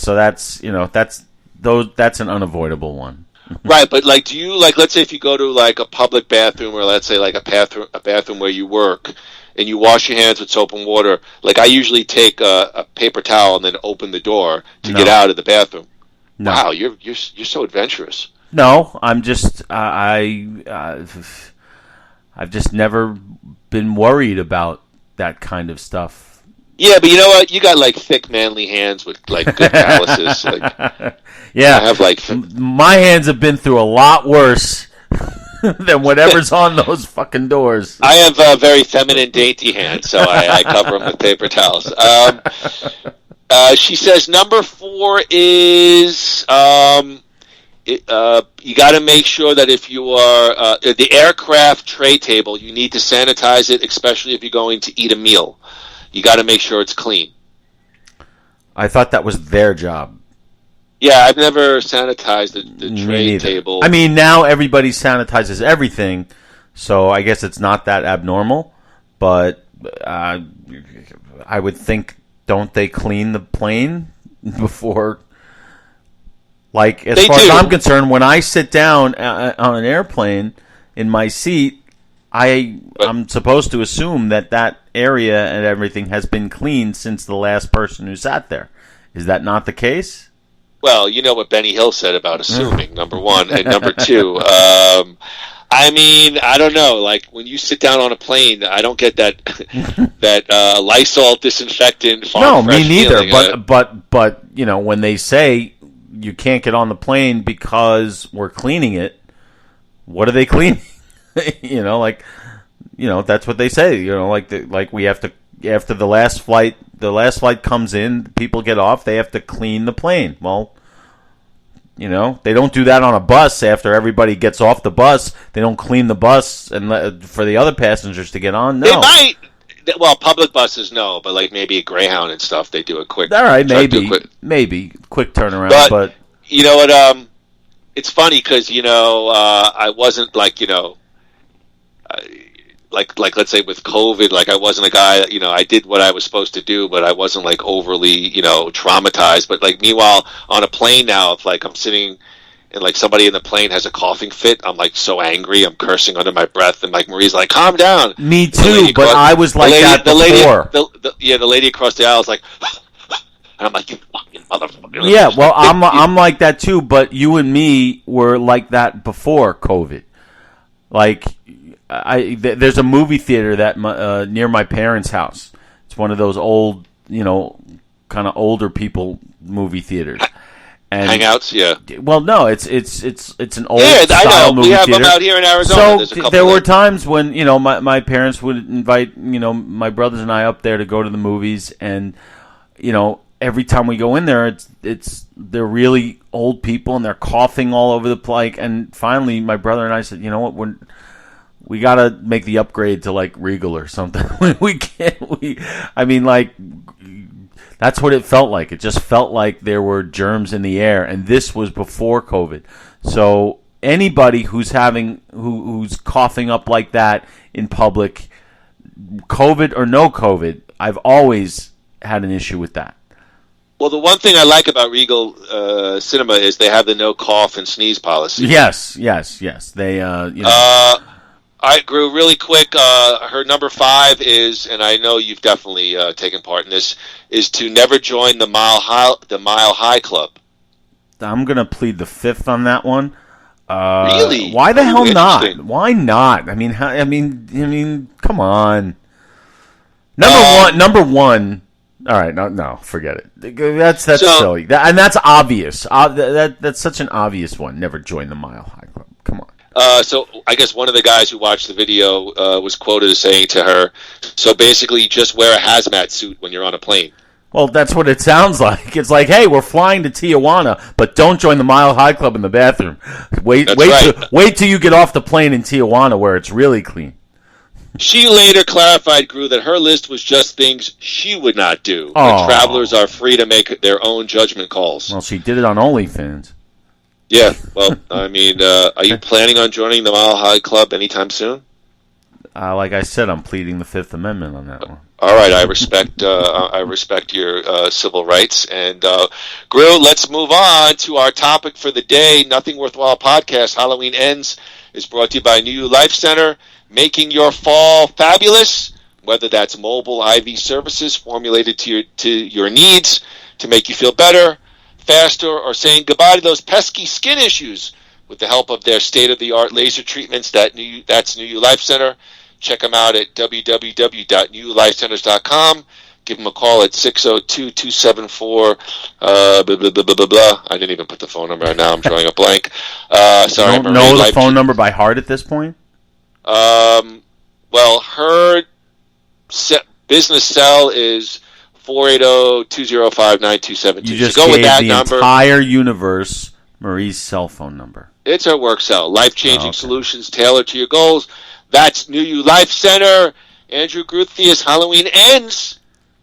That's an unavoidable one. Right, but like, do you like? Let's say if you go to like a public bathroom, or let's say like a bathroom where you work, and you wash your hands with soap and water. Like I usually take a paper towel and then open the door to get out of the bathroom. No. Wow, you're so adventurous. No, I'm just I've just never been worried about that kind of stuff. Yeah, but you know what? You got like thick, manly hands with like good calluses. Yeah, I have like my hands have been through a lot worse than whatever's on those fucking doors. I have very feminine, dainty hands, so I cover them with paper towels. She says number 4 is you got to make sure that if you are the aircraft tray table, you need to sanitize it, especially if you're going to eat a meal. You got to make sure it's clean. I thought that was their job. Yeah, I've never sanitized the tray table. I mean, now everybody sanitizes everything, so I guess it's not that abnormal. But I would think, don't they clean the plane before? Like, as far as I'm concerned, when I sit down on an airplane in my seat, I'm supposed to assume that area and everything has been cleaned since the last person who sat there. Is that not the case? Well, you know what Benny Hill said about assuming, number 1. And number 2, I mean, I don't know. Like, when you sit down on a plane, I don't get that Lysol disinfectant. No, me neither. But you know, when they say you can't get on the plane because we're cleaning it, what are they cleaning? That's what they say. Like we have to, after the last flight comes in, people get off, they have to clean the plane. Well, they don't do that on a bus. After everybody gets off the bus, they don't clean the bus and for the other passengers to get on. No. They might. Well, public buses, no, but like maybe a Greyhound and stuff, they do it quick. All right, maybe quick turnaround. But you know what? It's funny because I wasn't like like let's say with COVID, like I wasn't a guy. I did what I was supposed to do, but I wasn't like overly traumatized. But like meanwhile, on a plane now, if like I'm sitting and like somebody in the plane has a coughing fit, I'm like so angry, I'm cursing under my breath, and like Marie's like, "Calm down." Me too, but I was like that before. The lady across the aisle is like, and I'm like, "You fucking motherfucker." Yeah, well, I'm like that too, but you and me were like that before COVID. Like, there's a movie theater that near my parents' house. It's one of those old, kind of older people movie theaters. And, Hangouts, yeah. Well, no, it's an old style I know. Movie theater. We have them out here in Arizona. So there were times when my parents would invite my brothers and I up there to go to the movies, and every time we go in there, they're really old people and they're coughing all over the place. And finally, my brother and I said, "You know what? We gotta make the upgrade to like Regal or something." We can't. That's what it felt like. It just felt like there were germs in the air, and this was before COVID. So anybody who's coughing up like that in public, COVID or no COVID, I've always had an issue with that. Well, the one thing I like about Regal Cinema is they have the no cough and sneeze policy. Yes. They, All right, Groo, really quick, her number 5 is, and I know you've definitely taken part in this, is to never join the Mile High Club. I'm going to plead the 5th on that one. Really? Why the hell not? Why not? I mean, come on. Number one. All right, no, forget it. That's silly, and that's obvious. That's such an obvious one. Never join the Mile High Club. Come on. So I guess one of the guys who watched the video was quoted as saying to her, so basically just wear a hazmat suit when you're on a plane. Well, that's what it sounds like. It's like, hey, we're flying to Tijuana, but don't join the Mile High Club in the bathroom. Wait till you get off the plane in Tijuana where it's really clean. She later clarified, Groo, that her list was just things she would not do. But travelers are free to make their own judgment calls. Well, she did it on OnlyFans. Yeah, well, I mean, are you planning on joining the Mile High Club anytime soon? Like I said, I'm pleading the Fifth Amendment on that one. All right, I respect your civil rights. And, Groo, let's move on to our topic for the day. Nothing Worthwhile podcast, Halloween Ends, is brought to you by New You Life Center, making your fall fabulous, whether that's mobile IV services formulated to your needs to make you feel better, faster, or saying goodbye to those pesky skin issues with the help of their state-of-the-art laser treatments. That's New You Life Center. Check them out at www.newlifecenters.com. Give them a call at 602-274 blah, blah, blah, blah, blah, blah. I didn't even put the phone number. Now I'm drawing a blank. Sorry, you don't know the phone number by heart at this point? Well, her business cell is 480-205-9272. You just go gave with that the number. Entire universe Marie's cell phone number. It's her work cell. Life-changing solutions tailored to your goals. That's New You Life Center. Andrew Gruthius, Halloween Ends,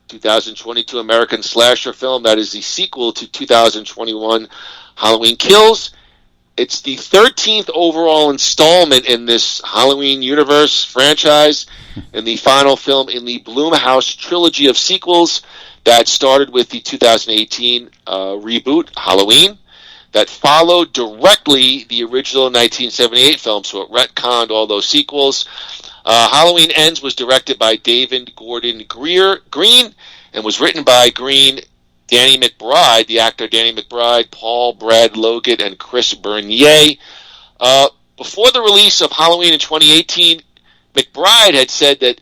2022 American slasher film that is the sequel to 2021 Halloween Kills. It's the 13th overall installment in this Halloween universe franchise and the final film in the Blumhouse trilogy of sequels that started with the 2018 reboot, Halloween, that followed directly the original 1978 film, so it retconned all those sequels. Halloween Ends was directed by David Gordon Green and was written by Green, Danny McBride, the actor Danny McBride, Paul Brad Logan, and Chris Bernier. Before the release of Halloween in 2018, McBride had said that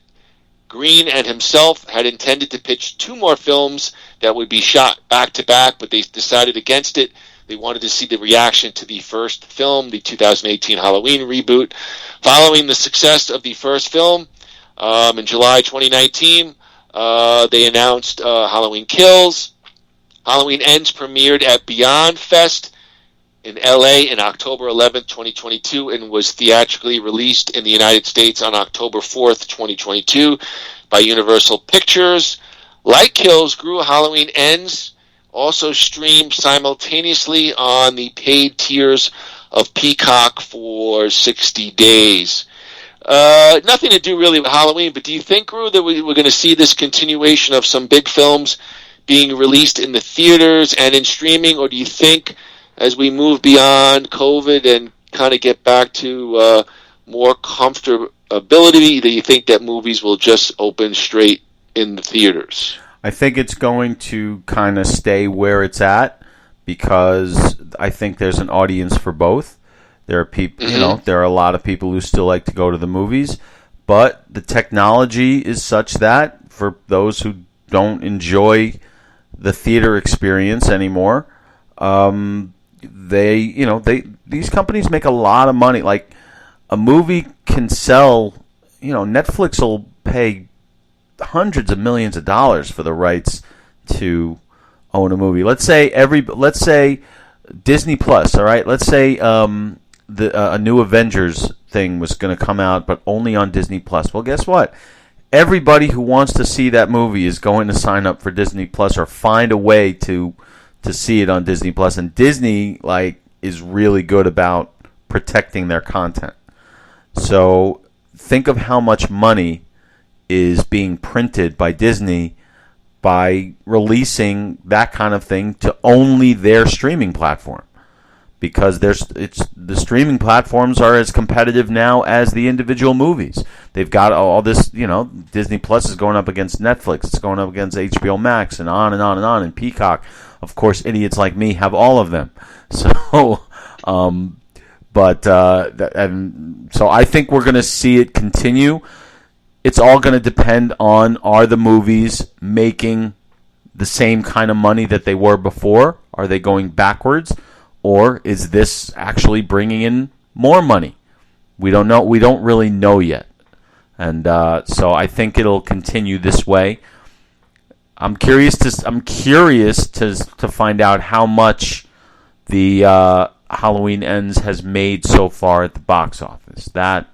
Green and himself had intended to pitch 2 more films that would be shot back-to-back, but they decided against it. They wanted to see the reaction to the first film, the 2018 Halloween reboot. Following the success of the first film, in July 2019, they announced Halloween Kills. Halloween Ends premiered at Beyond Fest in LA in October 11th, 2022, and was theatrically released in the United States on October 4th, 2022 by Universal Pictures. Like Kills, Groo, Halloween Ends also streamed simultaneously on the paid tiers of Peacock for 60 days. Nothing to do really with Halloween, but do you think, Groo, that we're going to see this continuation of some big films being released in the theaters and in streaming, or do you think as we move beyond COVID and kind of get back to more comfortability, do you think that movies will just open straight in the theaters? I think it's going to kind of stay where it's at because I think there's an audience for both. There are people, there are a lot of people who still like to go to the movies, but the technology is such that for those who don't enjoy the theater experience anymore, these companies make a lot of money. Like a movie can sell, Netflix will pay hundreds of millions of dollars for the rights to own a movie. Let's say Disney Plus, all right? Let's say a new Avengers thing was going to come out, but only on Disney Plus. Well, guess what? Everybody who wants to see that movie is going to sign up for Disney Plus or find a way to see it on Disney Plus. And Disney is really good about protecting their content. So think of how much money is being printed by Disney by releasing that kind of thing to only their streaming platform, because the streaming platforms are as competitive now as the individual movies. They've got all this, Disney Plus is going up against Netflix, it's going up against HBO Max, and on and on and on, and Peacock. Of course, idiots like me have all of them. So, so I think we're going to see it continue. It's all going to depend on, are the movies making the same kind of money that they were before? Are they going backwards? Or is this actually bringing in more money? We don't know. We don't really know yet, and so I think it'll continue this way. I'm curious to find out how much the Halloween Ends has made so far at the box office. That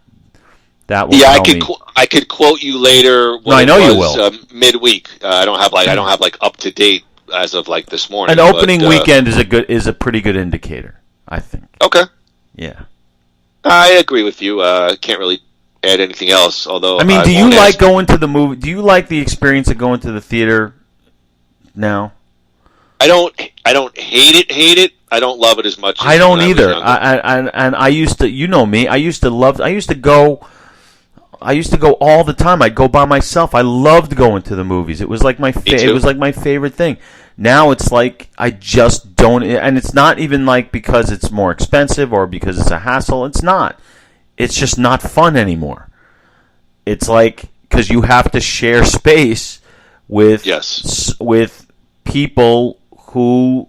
will tell me. I could quote you later. No, I know you will. Midweek. I don't have up to date as of like this morning. An opening weekend is a pretty good indicator, I think. Okay. Yeah. I agree with you. Can't really add anything else. Although, I mean, do you like going to the movie? Do you like the experience of going to the theater now? I don't hate it. I don't love it as much. I don't either. I used to. You know me. I used to go all the time. I'd go by myself. I loved going to the movies. It was like my favorite thing. Now it's like I just don't, and it's not even like because it's more expensive or because it's a hassle. It's not. It's just not fun anymore. It's like because you have to share space with people who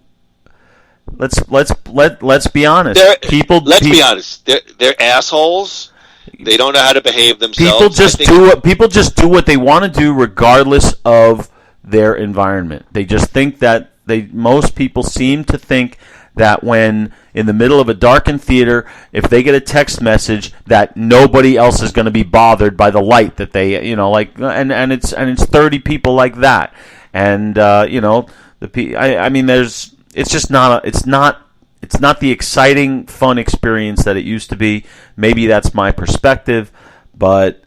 let's be honest. Let's be honest. They're assholes. They don't know how to behave themselves. People just do what they want to do regardless of their environment. They just think that most people seem to think that when in the middle of a darkened theater, if they get a text message, that nobody else is going to be bothered by the light that they, and it's 30 people like that, and it's not the exciting, fun experience that it used to be. Maybe that's my perspective, but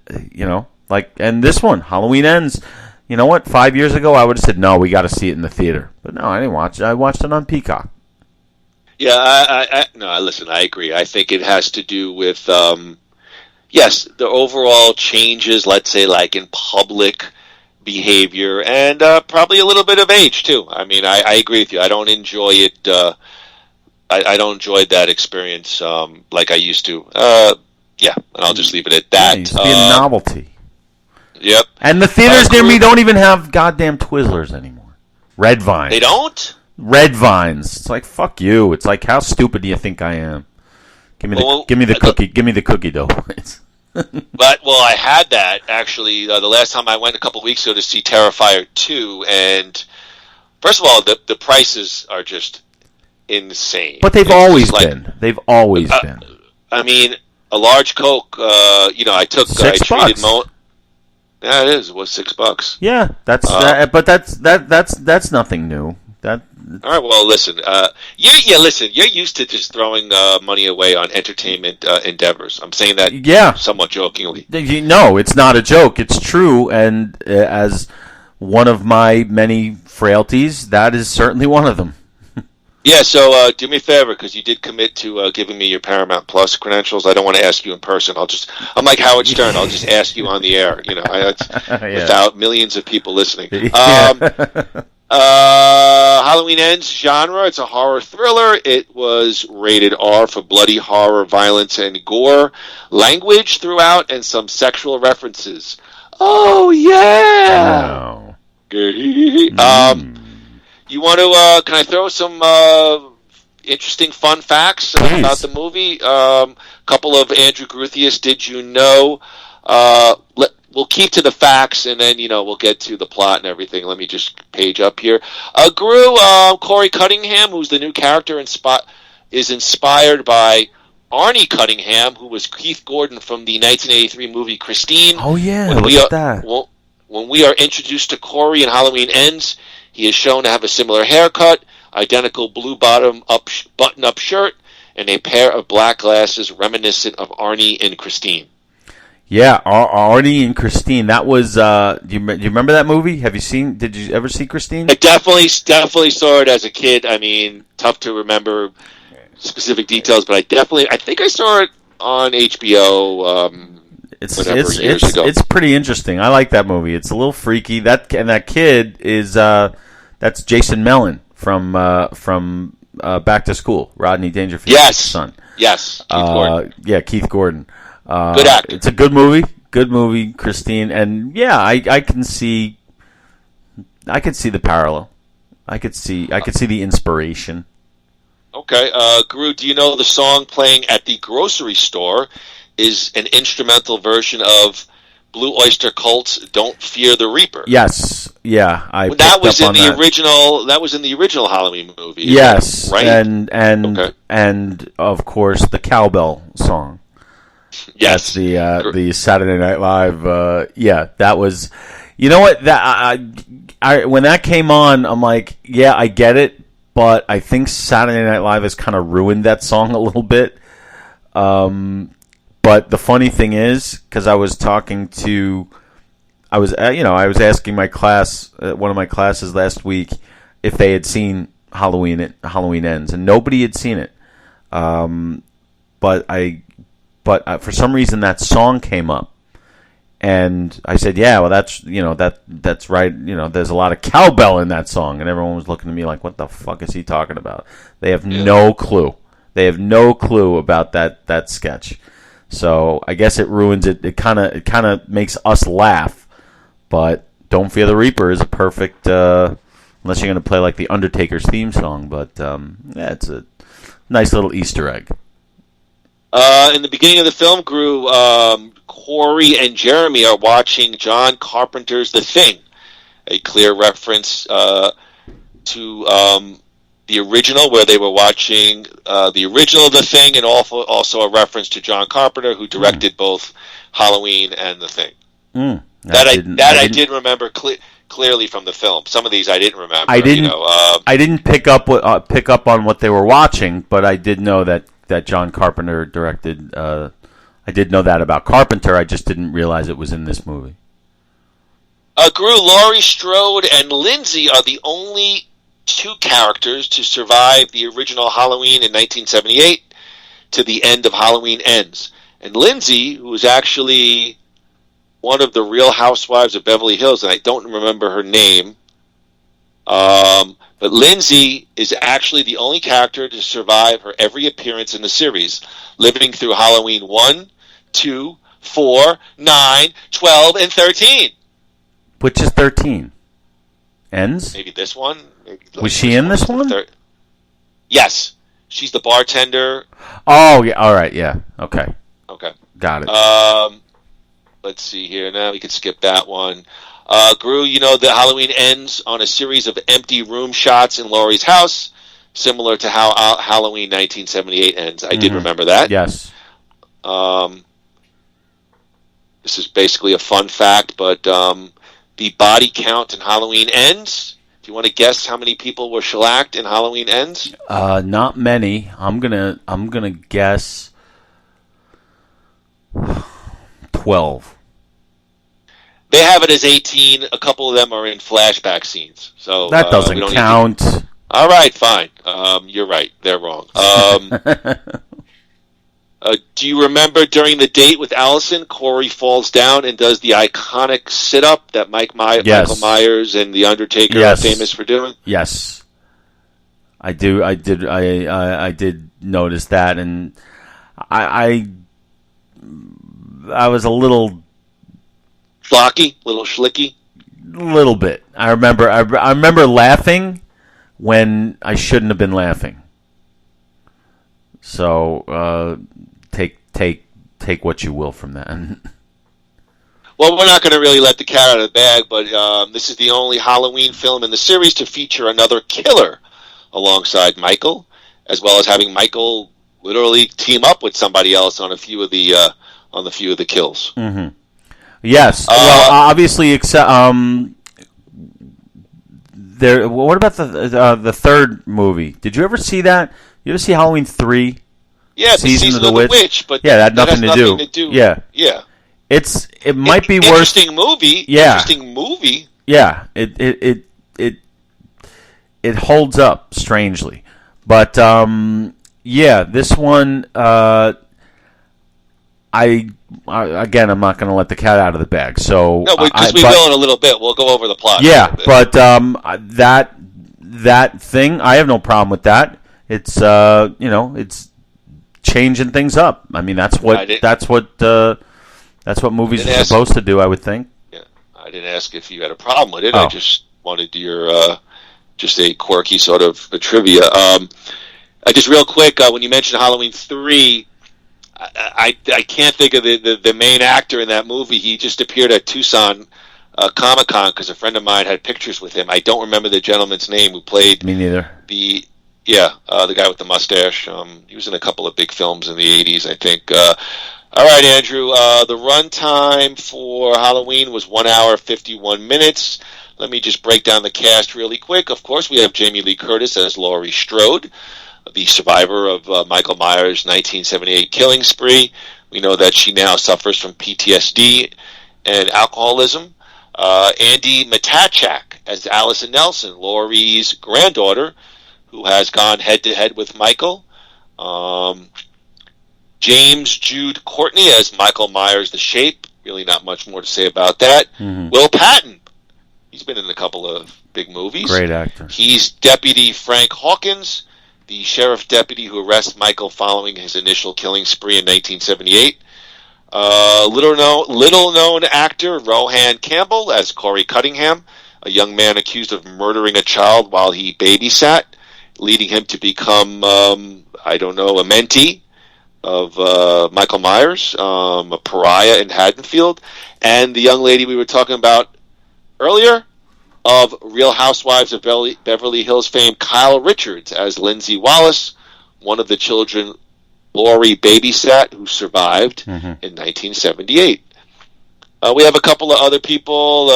and this one, Halloween Ends. You know what? 5 years ago, I would have said, no, we got to see it in the theater. But no, I didn't watch it. I watched it on Peacock. Yeah, listen, I agree. I think it has to do with, the overall changes, let's say, like in public behavior, and probably a little bit of age, too. I mean, I agree with you. I don't enjoy it. I don't enjoy that experience like I used to. And I'll just leave it at that. Yeah, it used to be a novelty. Yep. And the theaters near me don't even have goddamn Twizzlers anymore. Red Vines. They don't? Red Vines. It's like, fuck you. It's like, how stupid do you think I am? Give me the cookie. Give me the cookie dough. I had that actually the last time I went a couple weeks ago to see Terrifier 2, and first of all, the prices are just insane. But they've always been. They've always been. I mean, a large Coke. I treated Mo. Yeah, it is. It was $6. Yeah, but that's nothing new. All right. Well, listen. Listen. You're used to just throwing money away on entertainment endeavors. I'm saying that somewhat jokingly. No, it's not a joke. It's true, and as one of my many frailties, that is certainly one of them. Yeah, so do me a favor, because you did commit to giving me your Paramount Plus credentials. I don't want to ask you in person. I'm like Howard Stern. I'll just ask you on the air, without millions of people listening. Halloween Ends genre. It's a horror thriller. It was rated R for bloody horror, violence, and gore. Language throughout, and some sexual references. Oh, yeah! Oh. You want to, can I throw some interesting fun facts about the movie? Couple of Andrew Gruthius, did you know? We'll keep to the facts, and then, we'll get to the plot and everything. Let me just page up here. Groo, Corey Cunningham, who's the new character, is inspired by Arnie Cunningham, who was Keith Gordon from the 1983 movie Christine. Oh, yeah, look at that. When we are introduced to Corey in Halloween Ends, he is shown to have a similar haircut, identical blue button-up shirt, and a pair of black glasses reminiscent of Arnie and Christine. Yeah, Arnie and Christine. That was. Do you remember that movie? Did you ever see Christine? I definitely saw it as a kid. I mean, tough to remember specific details, but I think I saw it on HBO. Years ago. It's pretty interesting. I like that movie. It's a little freaky. That kid is that's Jason Mellon from Back to School. Rodney Dangerfield's son. Yes. Keith Gordon. Keith Gordon. Good actor. It's a good movie. Good movie, Christine. And I can see the parallel. I could see the inspiration. Okay, Groo, do you know the song playing at the grocery store is an instrumental version of Blue Oyster Cult's "Don't Fear the Reaper." Yes, yeah, that was in the original. That was in the original Halloween movie. Yes, right. And of course the cowbell song. Yes, that's the Saturday Night Live. Yeah, that was. You know what? That I when that came on, I'm like, yeah, I get it, but I think Saturday Night Live has kind of ruined that song a little bit. But the funny thing is, because I was asking my class, one of my classes last week, if they had seen Halloween Ends, and nobody had seen it. But for some reason that song came up, and I said, yeah, well, that's right. There's a lot of cowbell in that song, and everyone was looking at me like, what the fuck is he talking about? They have no clue. They have no clue about that sketch. So I guess it ruins it. It kind of makes us laugh. But "Don't Fear the Reaper" is a perfect, unless you're going to play like the Undertaker's theme song. But yeah, it's a nice little Easter egg. In the beginning of the film, Groo, Corey and Jeremy are watching John Carpenter's The Thing, a clear reference to the original, where they were watching the original of The Thing, and also a reference to John Carpenter, who directed both Halloween and The Thing. I did remember clearly from the film. Some of these I didn't remember. I didn't pick up on what they were watching, but I did know that John Carpenter directed. I did know that about Carpenter. I just didn't realize it was in this movie. Groo, Laurie Strode, and Lindsay are the only two characters to survive the original Halloween in 1978 to the end of Halloween Ends. And Lindsay, who was actually one of the Real Housewives of Beverly Hills, and I don't remember her name, but Lindsay is actually the only character to survive her every appearance in the series, living through Halloween 1, 2, 4, 9, 12, and 13. Which is 13? Ends? Maybe this one? Was she in this one? Yes. She's the bartender. Oh, yeah. All right, yeah. Okay. Got it. Let's see here. Now we can skip that one. Groo, the Halloween ends on a series of empty room shots in Laurie's house, similar to how Halloween 1978 ends. I did remember that. Yes. This is basically a fun fact, but the body count in Halloween Ends. Do you want to guess how many people were shellacked in Halloween Ends? Not many. I'm gonna guess 12. They have it as 18. A couple of them are in flashback scenes, so that doesn't count. All right, fine. You're right. They're wrong. Do you remember during the date with Allison, Corey falls down and does the iconic sit-up that Michael Myers and The Undertaker are famous for doing? Yes. I do. I did notice that, and I was a little flocky, little schlicky, a little bit. I remember laughing when I shouldn't have been laughing. So take what you will from that. Well, we're not going to really let the cat out of the bag, but this is the only Halloween film in the series to feature another killer alongside Michael, as well as having Michael literally team up with somebody else on a few of the kills. Mm-hmm. Yes. Well, obviously, except there. What about the third movie? Did you ever see that? You ever see Halloween 3? Yeah, Season of the Witch, but yeah, that had nothing to do. Yeah. It might be worse. Interesting movie. Yeah. Interesting movie. Yeah. It holds up strangely, but yeah, this one. Again, I'm not going to let the cat out of the bag. So no, because we will in a little bit. We'll go over the plot. Yeah, but that thing, I have no problem with that. It's it's changing things up. I mean, that's what movies are supposed to do, I would think. Yeah, I didn't ask if you had a problem with it. I just wanted your just a quirky sort of a trivia. Just real quick, when you mentioned Halloween 3. I can't think of the main actor in that movie. He just appeared at Tucson Comic-Con because a friend of mine had pictures with him. I don't remember the gentleman's name who played Me neither. the guy with the mustache. He was in a couple of big films in the 80s, I think. All right, Andrew. The runtime for Halloween was 1 hour, 51 minutes. Let me just break down the cast really quick. Of course, we have Jamie Lee Curtis as Laurie Strode, the survivor of Michael Myers' 1978 killing spree. We know that she now suffers from PTSD and alcoholism. Andy Matachak as Allison Nelson, Laurie's granddaughter, who has gone head-to-head with Michael. James Jude Courtney as Michael Myers the Shape. Really not much more to say about that. Mm-hmm. Will Patton. He's been in a couple of big movies. Great actor. He's Deputy Frank Hawkins, the sheriff deputy who arrests Michael following his initial killing spree in 1978. Little known actor Rohan Campbell as Corey Cunningham, a young man accused of murdering a child while he babysat, leading him to become, a mentee of Michael Myers, a pariah in Haddonfield. And the young lady we were talking about earlier of Real Housewives of Beverly Hills fame, Kyle Richards as Lindsay Wallace, one of the children Laurie babysat who survived in 1978. We have a couple of other people.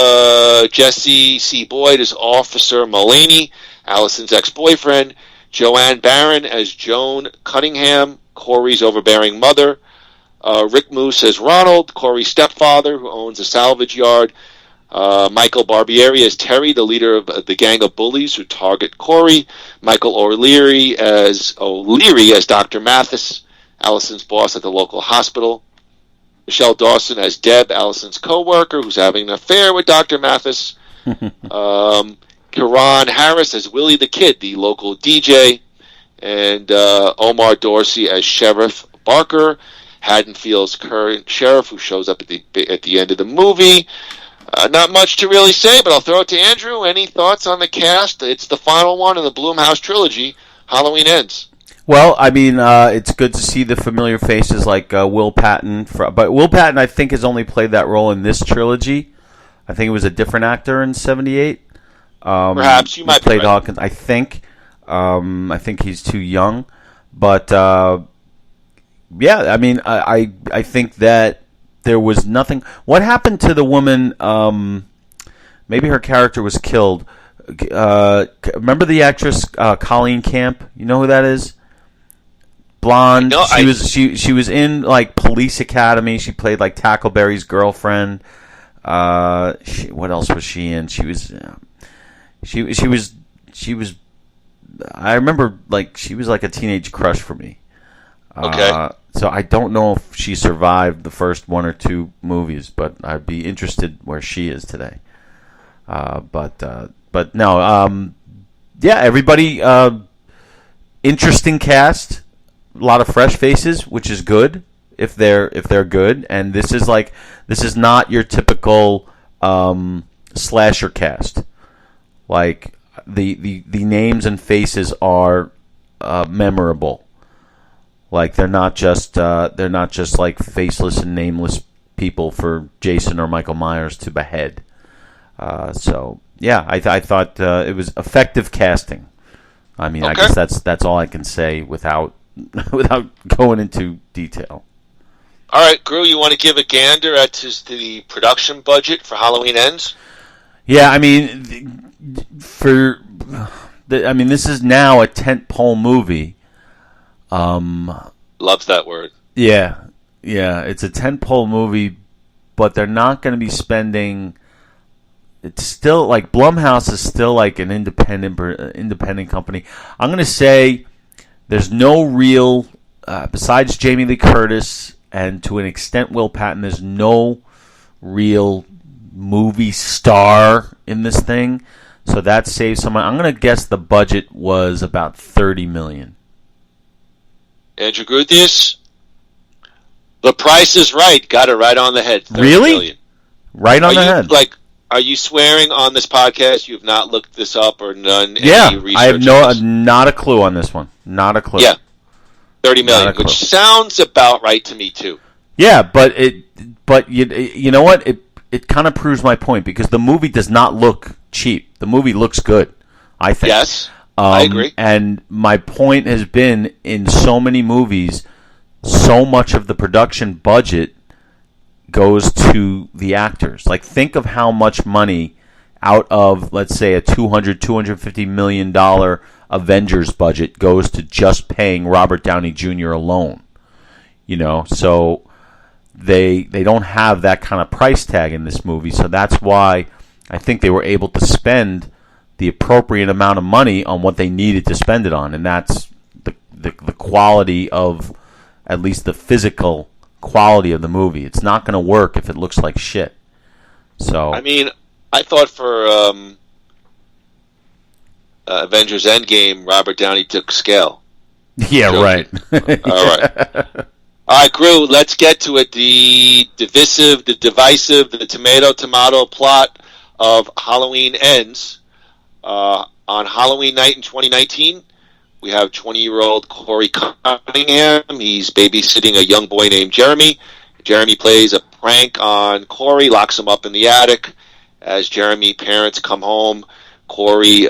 Jesse C. Boyd as Officer Mullaney, Allison's ex-boyfriend. Joanne Barron as Joan Cunningham, Corey's overbearing mother. Rick Moose as Ronald, Corey's stepfather, who owns a salvage yard. Michael Barbieri as Terry, the leader of the gang of bullies who target Corey. Michael O'Leary as Dr. Mathis, Allison's boss at the local hospital. Michelle Dawson as Deb, Allison's co-worker, who's having an affair with Dr. Mathis. Karan Harris as Willie the Kid, the local DJ. And Omar Dorsey as Sheriff Barker, Haddonfield's current sheriff, who shows up at the end of the movie. Not much to really say, but I'll throw it to Andrew. Any thoughts on the cast? It's the final one in the Blumhouse trilogy. Halloween Ends. Well, I mean, it's good to see the familiar faces like Will Patton. But Will Patton, I think, has only played that role in this trilogy. I think it was a different actor in '78. Perhaps you might played be right. Hawkins. I think he's too young, but yeah, I mean, I think that there was nothing. What happened to the woman? Maybe her character was killed. Remember the actress Colleen Camp? You know who that is? Blonde. She was in like Police Academy. She played like Tackleberry's girlfriend. What else was she in? She was. I remember like she was like a teenage crush for me. Okay. So I don't know if she survived the first one or two movies, but I'd be interested where she is today. But no. Yeah, everybody. Interesting cast. A lot of fresh faces, which is good if they're good. And this is not your typical slasher cast. Like the names and faces are memorable. Like they're not just like faceless and nameless people for Jason or Michael Myers to behead. So yeah, I thought it was effective casting. I mean, okay. I guess that's all I can say without going into detail. All right, Groo, you want to give a gander at the production budget for Halloween Ends? Yeah, I mean, this is now a tentpole movie. Loves that word. Yeah, it's a tentpole movie, but they're not going to be spending. It's still like Blumhouse is still like an independent company. I'm going to say there's no real besides Jamie Lee Curtis and to an extent Will Patton. There's no real movie star in this thing, so that saves some money. I'm going to guess the budget was about $30 million. Andrew Gruthius, The Price is Right. Got it right on the head. Really? Million. Right on the head. Are you swearing on this podcast you have not looked this up or done any research? I have not a clue on this one. Not a clue. Yeah. $30 million, which sounds about right to me too. Yeah, but you know what? It kind of proves my point because the movie does not look cheap. The movie looks good, I think. Yes, I agree. And my point has been in so many movies, so much of the production budget goes to the actors. Like, think of how much money out of, let's say, a $250 million Avengers budget goes to just paying Robert Downey Jr. alone. You know, so they don't have that kind of price tag in this movie, so that's why I think they were able to spend the appropriate amount of money on what they needed to spend it on, and that's the quality of, at least the physical quality of the movie. It's not going to work if it looks like shit. So I mean, I thought for Avengers Endgame, Robert Downey took scale. Yeah, right. All right. All right, Groo, let's get to it. The divisive, the tomato plot of Halloween Ends. On Halloween night in 2019, we have 20-year-old Corey Cunningham. He's babysitting a young boy named Jeremy. Jeremy plays a prank on Corey, locks him up in the attic. As Jeremy's parents come home, Corey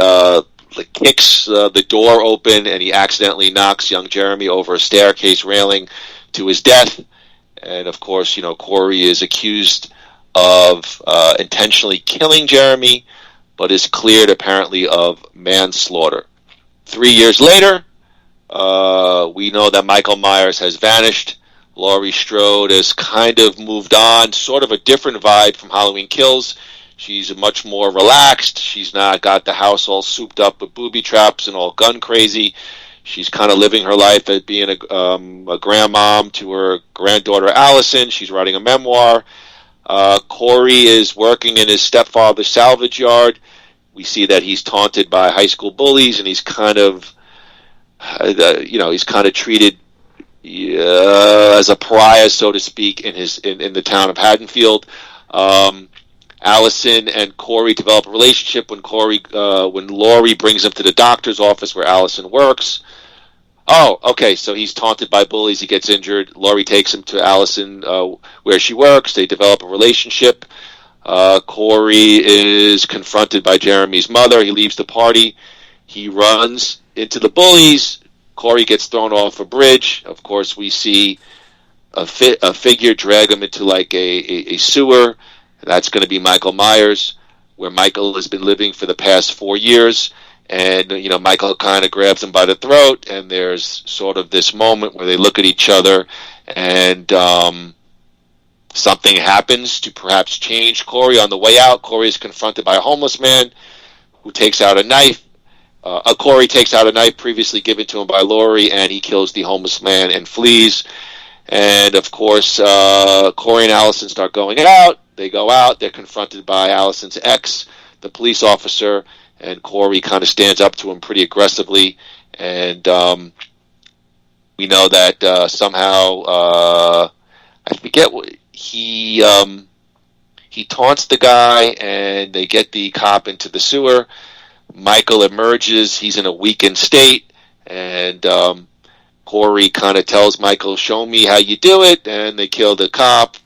kicks the door open, and he accidentally knocks young Jeremy over a staircase railing to his death. And of course, Corey is accused of intentionally killing Jeremy, but is cleared apparently of manslaughter. 3 years later, we know that Michael Myers has vanished. Laurie Strode has kind of moved on, sort of a different vibe from Halloween Kills. She's much more relaxed. She's not got the house all souped up with booby traps and all gun crazy. She's kind of living her life as being a grandmom to her granddaughter Allison. She's writing a memoir. Corey is working in his stepfather's salvage yard. We see that he's taunted by high school bullies, and he's kind of, treated as a pariah, so to speak, in the town of Haddonfield. Allison and Corey develop a relationship when Laurie brings him to the doctor's office where Allison works. Oh, okay, so he's taunted by bullies, he gets injured. Laurie takes him to Allison where she works. They develop a relationship. Corey is confronted by Jeremy's mother. He leaves the party. He runs into the bullies. Corey gets thrown off a bridge. Of course, we see a figure drag him into like a sewer. That's going to be Michael Myers, where Michael has been living for the past 4 years. And, Michael kind of grabs him by the throat, and there's sort of this moment where they look at each other, and something happens to perhaps change Corey. On the way out, Corey is confronted by a homeless man who takes out a knife. Corey takes out a knife previously given to him by Laurie, and he kills the homeless man and flees. And, of course, Corey and Allison start going out. They go out. They're confronted by Allison's ex, the police officer, and Corey kind of stands up to him pretty aggressively. And we know that somehow, I forget what he taunts the guy, and they get the cop into the sewer. Michael emerges. He's in a weakened state, and Corey kind of tells Michael, "Show me how you do it," and they kill the cop.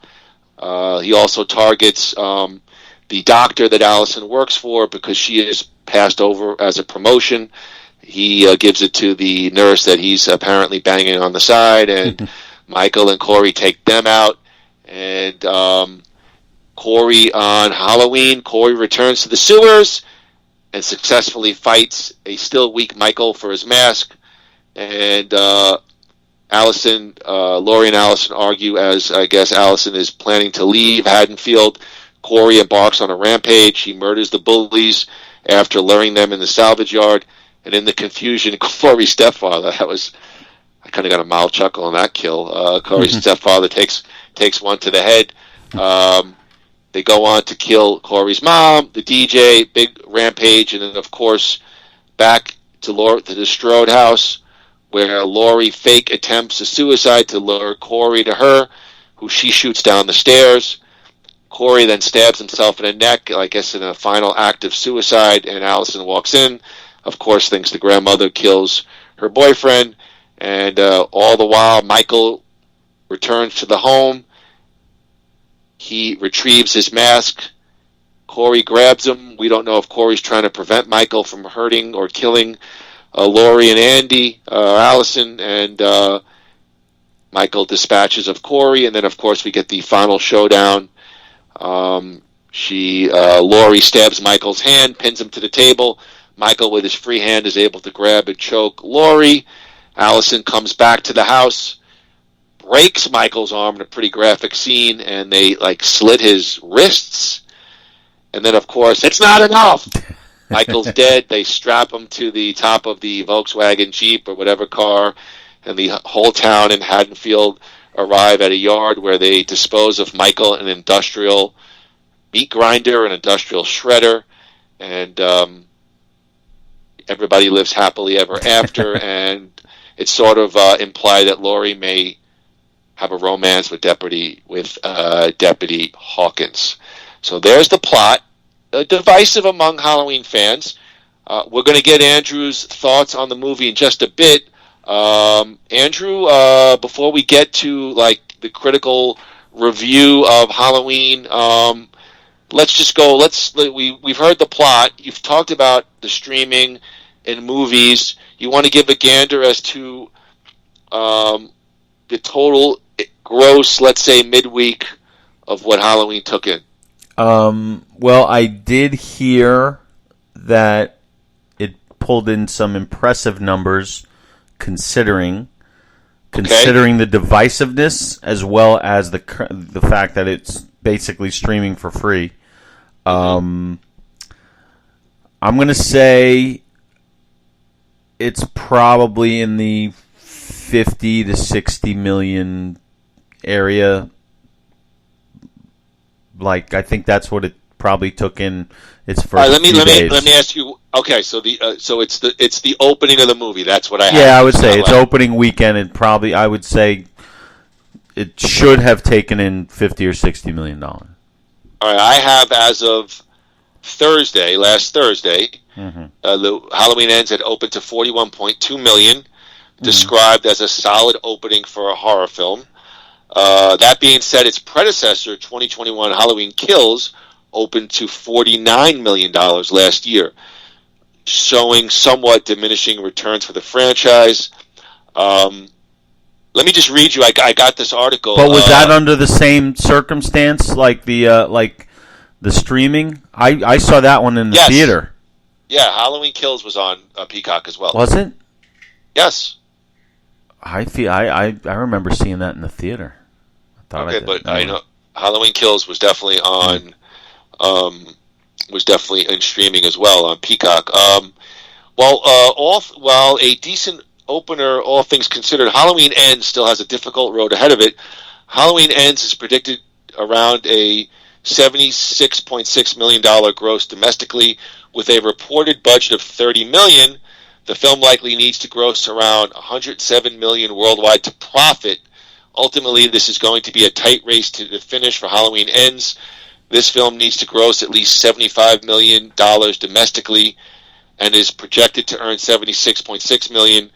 He also targets the doctor that Allison works for because she is passed over as a promotion. He gives it to the nurse that he's apparently banging on the side, and Michael and Corey take them out. And Corey, on Halloween, Corey returns to the sewers and successfully fights a still weak Michael for his mask. And Laurie and Allison argue as, I guess, Allison is planning to leave Haddonfield. Corey embarks on a rampage. He murders the bullies after luring them in the salvage yard. And in the confusion, Corey's stepfather, I kind of got a mild chuckle on that kill. Corey's stepfather takes one to the head. They go on to kill Corey's mom, the DJ, big rampage, and then, of course, back to the Strode house, where Laurie fake attempts a suicide to lure Corey to her, who she shoots down the stairs. Corey then stabs himself in the neck, I guess in a final act of suicide, and Allison walks in. Of course, thinks the grandmother kills her boyfriend, And all the while, Michael returns to the home. He retrieves his mask. Corey grabs him. We don't know if Corey's trying to prevent Michael from hurting or killing Laurie and Andy, Allison, and Michael dispatches of Corey. And then, of course, we get the final showdown. Laurie stabs Michael's hand, pins him to the table. Michael, with his free hand, is able to grab and choke Laurie. Allison comes back to the house, breaks Michael's arm in a pretty graphic scene, and they slit his wrists. And then, of course, it's not enough. Michael's dead. They strap him to the top of the Volkswagen Jeep or whatever car, and the whole town in Haddonfield arrive at a yard where they dispose of Michael, an industrial meat grinder, an industrial shredder, and everybody lives happily ever after. And it's sort of implied that Laurie may have a romance with Deputy Hawkins. So there's the plot. Divisive among Halloween fans. We're going to get Andrew's thoughts on the movie in just a bit. Andrew, before we get to the critical review of Halloween, let's just go. We've heard the plot. You've talked about the streaming and movies. You want to give a gander as to the total gross, let's say, midweek of what Halloween took in? Well, I did hear that it pulled in some impressive numbers, considering the divisiveness as well as the fact that it's basically streaming for free. I'm going to say it's probably in the 50 to 60 million area. I think that's what it probably took in its first. All right, let me ask you. Okay, so it's the opening of the movie. That's what I have. Yeah, I would say it's opening weekend, and probably I would say it should have taken in $50 or $60 million. All right, I have as of last Thursday, the Halloween Ends had opened to $41.2 million, described as a solid opening for a horror film. That being said, its predecessor, 2021 Halloween Kills, opened to $49 million last year, showing somewhat diminishing returns for the franchise. Let me just read you. I got this article. But was that under the same circumstance, like the streaming? I saw that one in the theater. Yeah, Halloween Kills was on Peacock as well. Was it? Yes. I remember seeing that in the theater. I know Halloween Kills was definitely on, was definitely in streaming as well on Peacock. While a decent opener, all things considered, Halloween Ends still has a difficult road ahead of it. Halloween Ends is predicted around a $76.6 million gross domestically, with a reported budget of $30 million. The film likely needs to gross around $107 million worldwide to profit. Ultimately, this is going to be a tight race to the finish for Halloween Ends. This film needs to gross at least $75 million domestically and is projected to earn $76.6 million.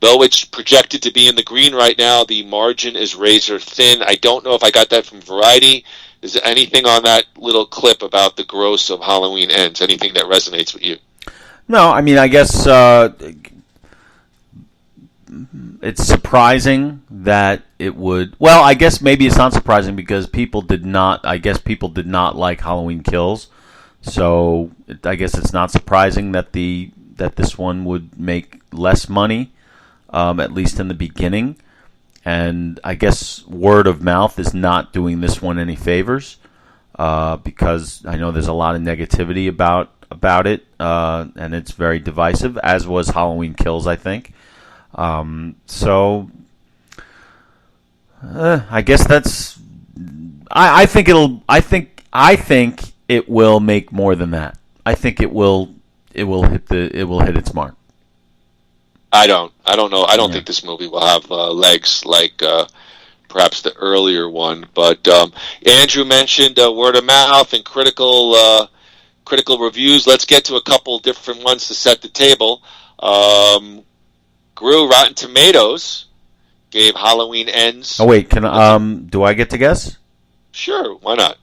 Though it's projected to be in the green right now, the margin is razor thin. I don't know if I got that from Variety. Is there anything on that little clip about the gross of Halloween Ends? Anything that resonates with you? No, I mean, I guess it's surprising that it would. Well, I guess maybe it's not surprising because people did not like Halloween Kills. So I guess it's not surprising that this one would make less money, at least in the beginning. And I guess word of mouth is not doing this one any favors, because I know there's a lot of negativity about it, and it's very divisive, as was Halloween Kills, I think. So I guess that's. I think it will make more than that. I think it will hit its mark. I don't know. I don't think this movie will have legs like perhaps the earlier one. But Andrew mentioned word of mouth and critical reviews. Let's get to a couple different ones to set the table. Groo, Rotten Tomatoes gave Halloween Ends. Oh wait, do I get to guess? Sure, why not?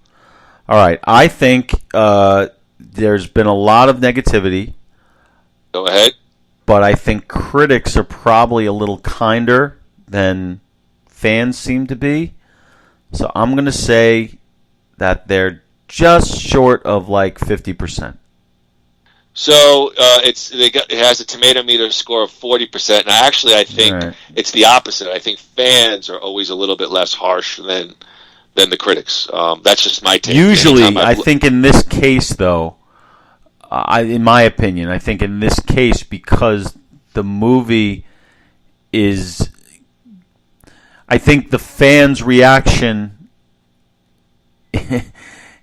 All right, I think there's been a lot of negativity. Go ahead. But I think critics are probably a little kinder than fans seem to be. So I'm going to say that they're just short of like 50%. So it has a tomato meter score of 40%, and I think it's the opposite. I think fans are always a little bit less harsh than the critics. That's just my take. Usually, I think in this case, though, in my opinion, I think in this case, because the movie is, I think the fans' reaction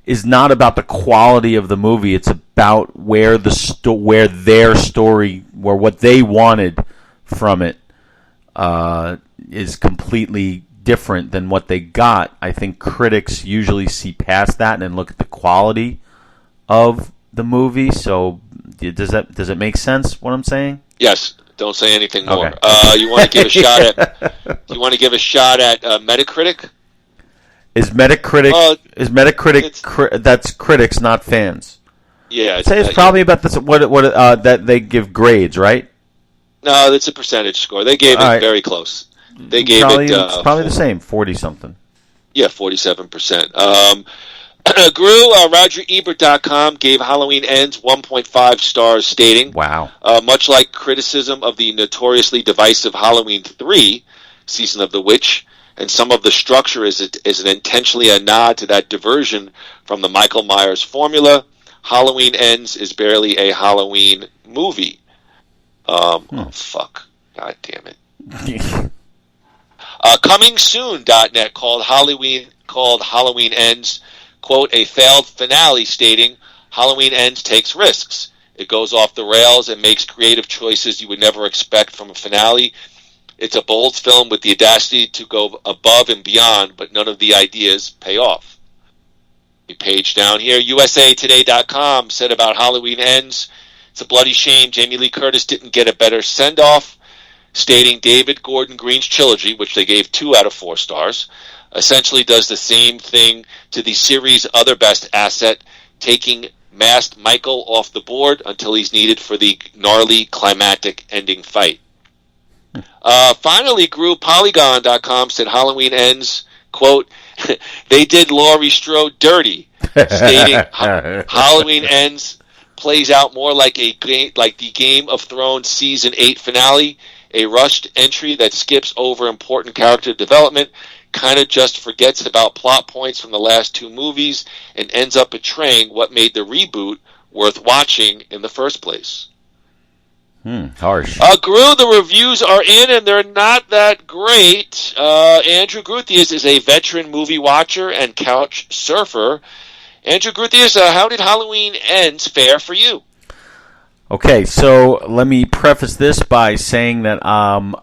is not about the quality of the movie. It's about where their story, where what they wanted from it, is completely different than what they got. I think critics usually see past that and look at the quality of the movie. So does it make sense what I'm saying? Yes. Don't say anything more. Okay. You want to give a shot at? You want to give a shot at Metacritic? Is Metacritic? That's critics, not fans. Yeah, I'd say it's probably about this. What that they give grades, right? No, it's a percentage score. They gave it very close. They gave it's probably the same, 40-something. Yeah, 47%. Groo, RogerEbert.com gave Halloween Ends 1.5 stars, stating, "Wow, much like criticism of the notoriously divisive Halloween 3, Season of the Witch, and some of the structure is intentionally a nod to that diversion from the Michael Myers formula. Halloween Ends is barely a Halloween movie." Oh, fuck. God damn it. ComingSoon.net called Halloween Ends, quote, a failed finale, stating, Halloween Ends takes risks. It goes off the rails and makes creative choices you would never expect from a finale. It's a bold film with the audacity to go above and beyond, but none of the ideas pay off. The page down here, USAToday.com said about Halloween Ends, it's a bloody shame Jamie Lee Curtis didn't get a better send-off, stating David Gordon Green's trilogy, which they gave 2 out of 4 stars, essentially does the same thing to the series' other best asset, taking masked Michael off the board until he's needed for the gnarly climactic ending fight. Finally, Groo, Polygon.com said Halloween Ends, quote, they did Laurie Strode dirty, stating Halloween Ends plays out more like the Game of Thrones Season 8 finale, a rushed entry that skips over important character development, kind of just forgets about plot points from the last 2 movies, and ends up betraying what made the reboot worth watching in the first place. Harsh. Groo, the reviews are in, and they're not that great. Andrew Gruthius is a veteran movie watcher and couch surfer. Andrew Gruthius, how did Halloween Ends fare for you? Okay, so let me preface this by saying that I'm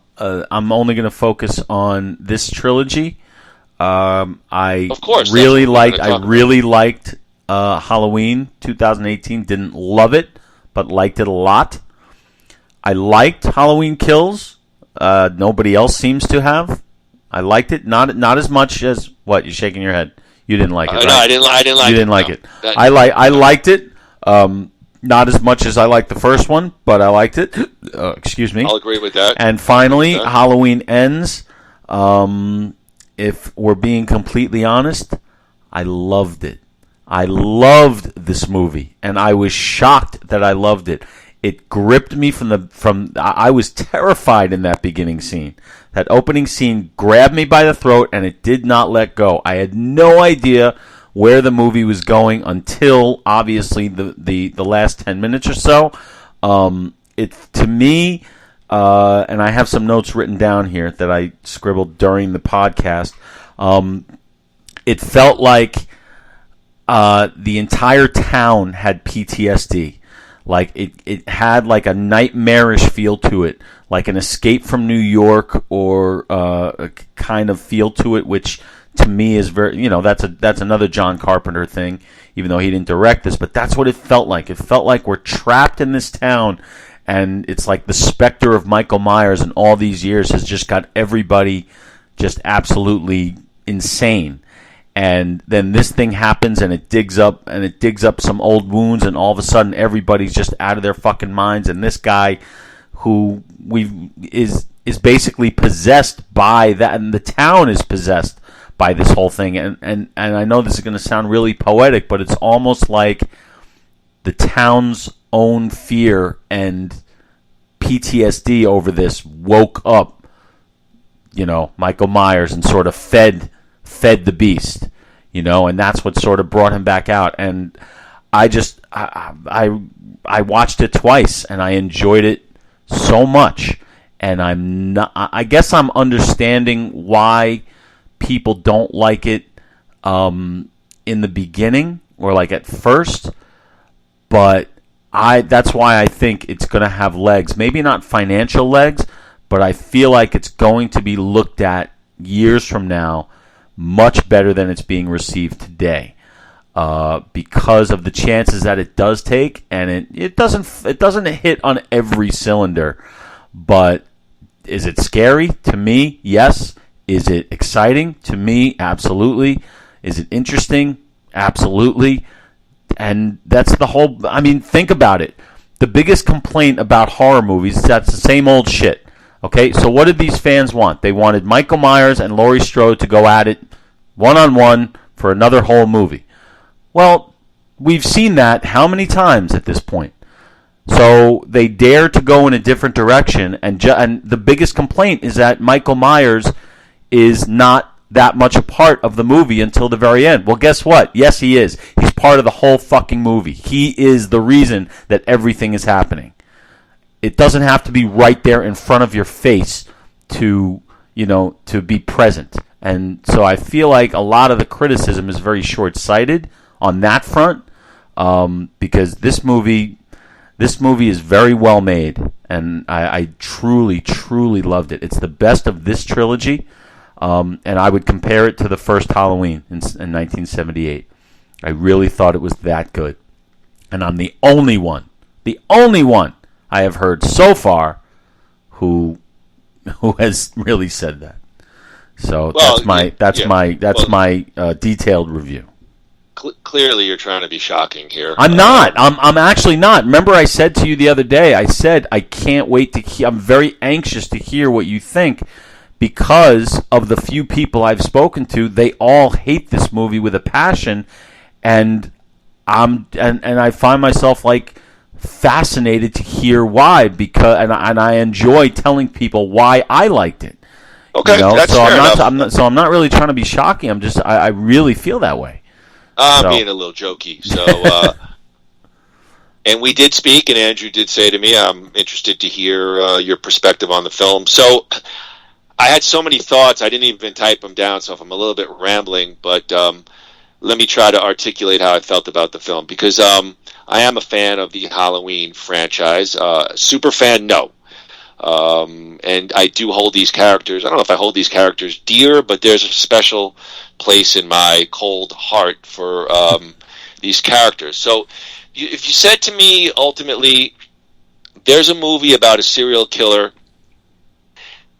only going to focus on this trilogy. I really liked Halloween 2018. Didn't love it, but liked it a lot. I liked Halloween Kills. Nobody else seems to have. I liked it, not as much as what? You're shaking your head. You didn't like it, right? No, I didn't like it. You didn't like it. I liked it. Not as much as I liked the first one, but I liked it. Excuse me. I'll agree with that. And finally, Halloween Ends. If we're being completely honest, I loved it. I loved this movie, and I was shocked that I loved it. It gripped me I was terrified in that beginning scene. That opening scene grabbed me by the throat, and it did not let go. I had no idea where the movie was going until, obviously, the last 10 minutes or so. To me, and I have some notes written down here that I scribbled during the podcast, it felt like the entire town had PTSD. Like it had like a nightmarish feel to it, like an Escape from New York or a kind of feel to it, which to me is very, that's another John Carpenter thing, even though he didn't direct this, but that's what it felt like. It felt like we're trapped in this town, And it's like the specter of Michael Myers in all these years has just got everybody just absolutely insane. And then this thing happens, and it digs up some old wounds, and all of a sudden everybody's just out of their fucking minds. And this guy, who is basically possessed by that, and the town is possessed by this whole thing. And I know this is going to sound really poetic, but it's almost like the town's own fear and PTSD over this woke up, Michael Myers, and sort of fed the beast, and that's what sort of brought him back out. And I watched it twice, and I enjoyed it so much. And I guess I'm understanding why people don't like it in the beginning, or like at first, but that's why I think it's going to have legs. Maybe not financial legs, but I feel like it's going to be looked at years from now much better than it's being received today, because of the chances that it does take. And it doesn't hit on every cylinder. But is it scary? To me, yes. Is it exciting? To me, absolutely. Is it interesting? Absolutely. And that's the whole... I mean, think about it. The biggest complaint about horror movies is that's the same old shit. Okay, so what did these fans want? They wanted Michael Myers and Laurie Strode to go at it one-on-one for another whole movie. Well, we've seen that how many times at this point? So they dare to go in a different direction, and the biggest complaint is that Michael Myers is not that much a part of the movie until the very end. Well, guess what? Yes, he is. He's part of the whole fucking movie. He is the reason that everything is happening. It doesn't have to be right there in front of your face to be present. And so I feel like a lot of the criticism is very short-sighted on that front, because this movie is very well made, and I truly, truly loved it. It's the best of this trilogy. And I would compare it to the first Halloween in 1978. I really thought it was that good. And I'm the only one I have heard so far who has really said that. So that's my detailed review. Clearly, you're trying to be shocking here. I'm not. I'm actually not. Remember, I said to you the other day. I said I can't wait to hear. I'm very anxious to hear what you think. Because of the few people I've spoken to, they all hate this movie with a passion, and I find myself like fascinated to hear why. And I enjoy telling people why I liked it. Okay, that's fair enough. I'm not really trying to be shocking. I really feel that way. I'm being a little jokey. So, and we did speak, and Andrew did say to me, "I'm interested to hear your perspective on the film." So. I had so many thoughts, I didn't even type them down, so if I'm a little bit rambling, but let me try to articulate how I felt about the film, because I am a fan of the Halloween franchise. Super fan, no. And I do hold these characters, I don't know if I hold these characters dear, but there's a special place in my cold heart for these characters. So if you said to me, ultimately, there's a movie about a serial killer.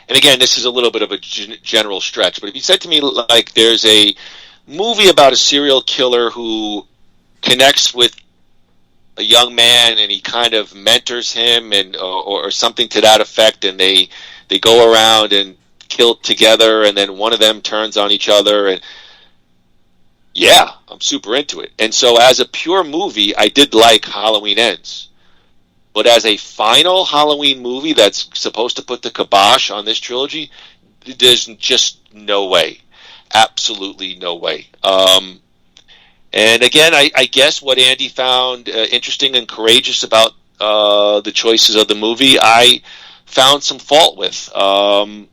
And again, this is a little bit of a general stretch, but if you said to me, like, there's a movie about a serial killer who connects with a young man and he kind of mentors him, and or something to that effect, and they go around and kill together, and then one of them turns on each other, and yeah, I'm super into it. And so as a pure movie, I did like Halloween Ends. But as a final Halloween movie that's supposed to put the kibosh on this trilogy, there's just no way. Absolutely no way. And again, I guess what Andy found interesting and courageous about the choices of the movie, I found some fault with. I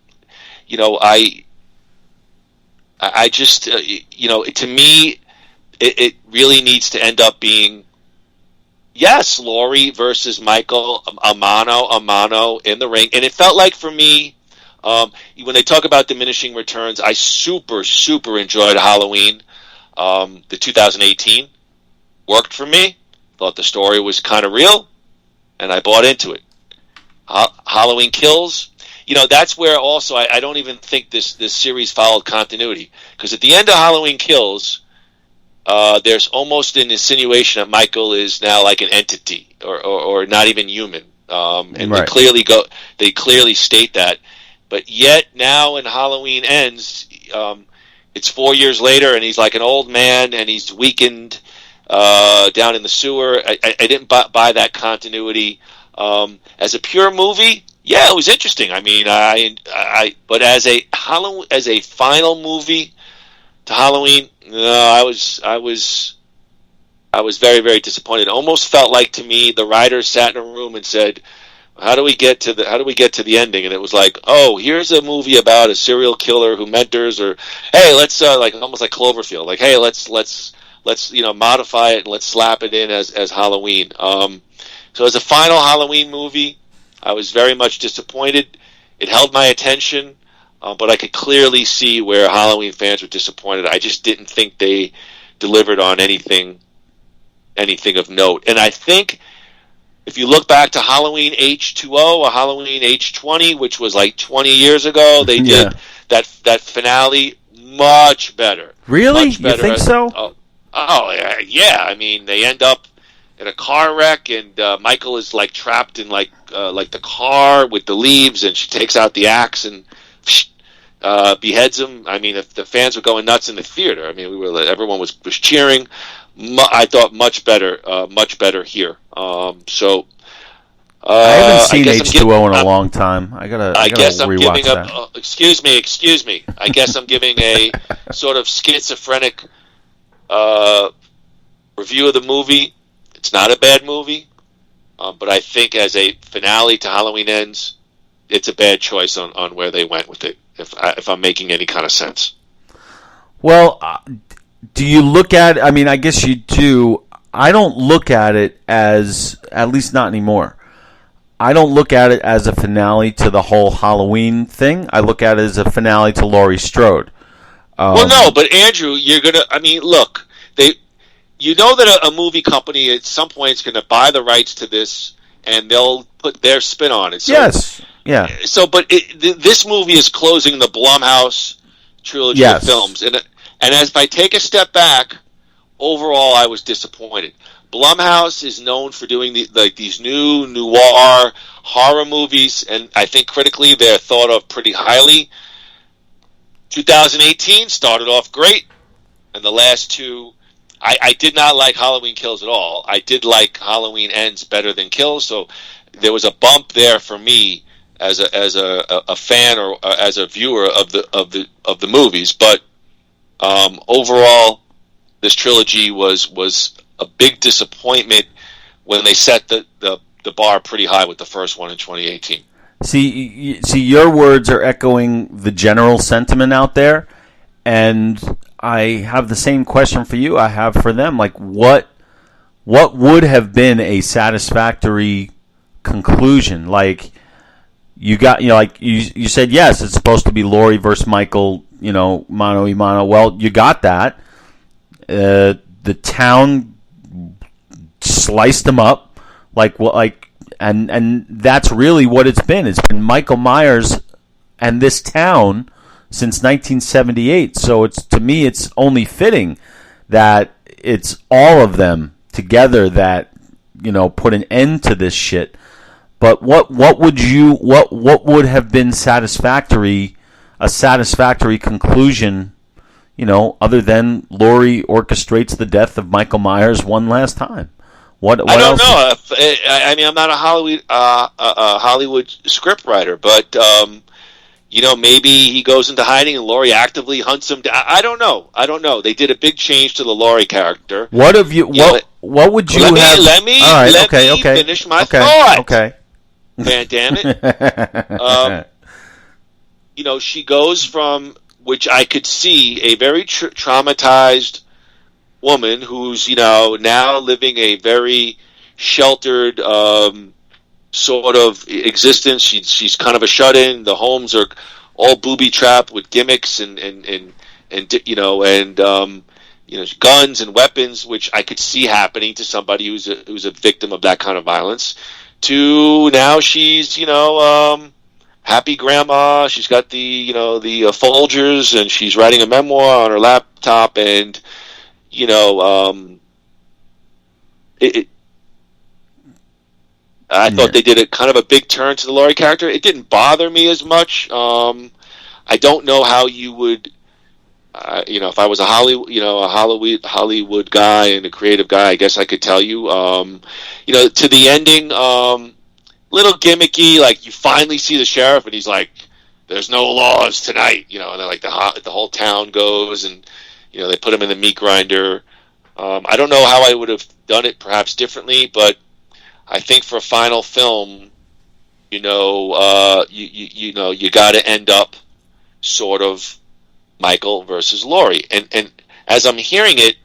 just, to me, it really needs to end up being, yes, Laurie versus Michael, a mano in the ring. And it felt like, for me, when they talk about diminishing returns, I super, super enjoyed Halloween. The 2018 worked for me. Thought the story was kind of real, and I bought into it. Halloween Kills. That's where also I don't even think this series followed continuity, because at the end of Halloween Kills, there's almost an insinuation that Michael is now like an entity or not even human, and right. they clearly state that. But yet now in Halloween Ends, it's 4 years later, and he's like an old man, and he's weakened down in the sewer. I didn't buy that continuity. As a pure movie, yeah, it was interesting. I mean, but as a final movie to Halloween, no, I was very, very disappointed. It almost felt like, to me, the writers sat in a room and said, how do we get to the ending? And it was like, oh, here's a movie about a serial killer who mentors, or hey, let's like almost like Cloverfield, like, hey, let's modify it and let's slap it in as Halloween. So as a final Halloween movie, I was very much disappointed. It held my attention, but I could clearly see where Halloween fans were disappointed. I just didn't think they delivered on anything of note. And I think if you look back to Halloween H2O or Halloween H20, which was like 20 years ago, they did that finale much better. Really? Much better. You think so? Oh, yeah. I mean, they end up in a car wreck, and Michael is like trapped in like the car with the leaves, and she takes out the axe and beheads him. I mean, if the fans were going nuts in the theater, I mean, everyone was cheering. I thought much better here. So I haven't seen H2O in a long time. I guess I'm giving that. Excuse me. I guess I'm giving a sort of schizophrenic review of the movie. It's not a bad movie, but I think as a finale to Halloween Ends, it's a bad choice on where they went with it, if I'm making any kind of sense. Well, do you look at it? I mean, I guess you do. I don't look at it as, at least not anymore, I don't look at it as a finale to the whole Halloween thing. I look at it as a finale to Laurie Strode. Well, no, but Andrew, look, you know that a movie company at some point is going to buy the rights to this, and they'll put their spin on it. So, yes, yeah. So, but this movie is closing the Blumhouse trilogy of films, and as I take a step back, overall, I was disappointed. Blumhouse is known for doing these new noir horror movies, and I think critically they're thought of pretty highly. 2018 started off great, and the last two, I did not like Halloween Kills at all. I did like Halloween Ends better than Kills, so there was a bump there for me as a fan or as a viewer of the movies. But overall, this trilogy was a big disappointment when they set the bar pretty high with the first one in 2018. See, your words are echoing the general sentiment out there, and I have the same question for you I have for them. Like, what would have been a satisfactory conclusion? Like, you said, yes, it's supposed to be Laurie versus Michael, mano a mano. Well, you got that. The town sliced them up, and that's really what it's been. It's been Michael Myers and this town since 1978. So to me, it's only fitting that it's all of them together that put an end to this shit. But what would have been a satisfactory conclusion? Other than Laurie orchestrates the death of Michael Myers one last time. What I don't else? know. I'm not a Hollywood scriptwriter, but maybe he goes into hiding and Laurie actively hunts him down. I don't know. They did a big change to the Laurie character. What have you? What would you have? Let me finish my thought. Okay. Man, damn it. She goes from, which I could see, a very traumatized woman who's, now living a very sheltered sort of existence. She's kind of a shut-in. The homes are all booby-trapped with gimmicks and guns and weapons, which I could see happening to somebody who's a victim of that kind of violence. to now she's, happy grandma. She's got the Folgers, and she's writing a memoir on her laptop, and I thought they did a kind of a big turn to the Laurie character. It didn't bother me as much. I don't know how you would, if I was a Hollywood guy and a creative guy, I guess I could tell you, to the ending, little gimmicky. Like, you finally see the sheriff, and he's like, "There's no laws tonight," and then like the whole town goes, and they put him in the meat grinder. I don't know how I would have done it, perhaps differently, but I think for a final film, you got to end up sort of Michael versus Laurie, and as I'm hearing it,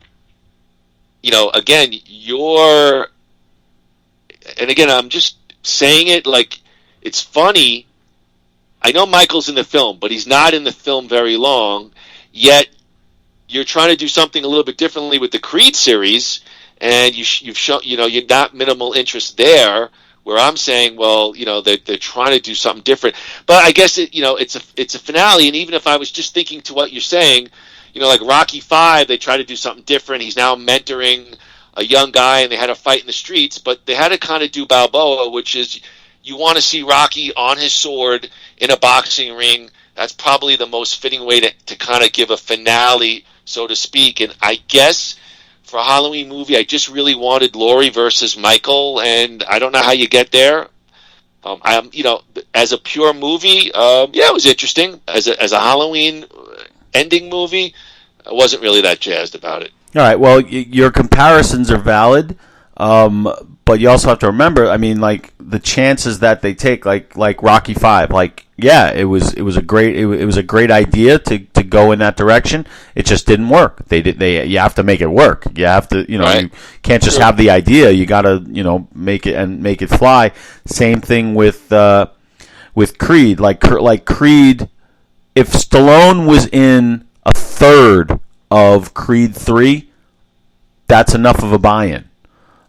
again, I'm just saying it like it's funny. I know Michael's in the film, but he's not in the film very long, yet you're trying to do something a little bit differently with the Creed series, and you've shown, you're not minimal interest there, where I'm saying, well, they're trying to do something different. But I guess it's a finale, and even if I was just thinking to what you're saying, like Rocky V, they try to do something different. He's now mentoring a young guy, and they had a fight in the streets, but they had to kind of do Balboa, which is you want to see Rocky on his sword in a boxing ring. That's probably the most fitting way to kind of give a finale, so to speak. And I guess for a Halloween movie, I just really wanted Laurie versus Michael, and I don't know how you get there. As a pure movie, it was interesting. As a Halloween ending movie, I wasn't really that jazzed about it. All right. Well, your comparisons are valid, but you also have to remember. I mean, like the chances that they take, like Rocky V, it was a great idea to go in that direction. It just didn't work. You have to make it work. You have to, right. You can't just have the idea. You got to, make it fly. Same thing with Creed. Like Creed, if Stallone was in a third of Creed 3, that's enough of a buy-in.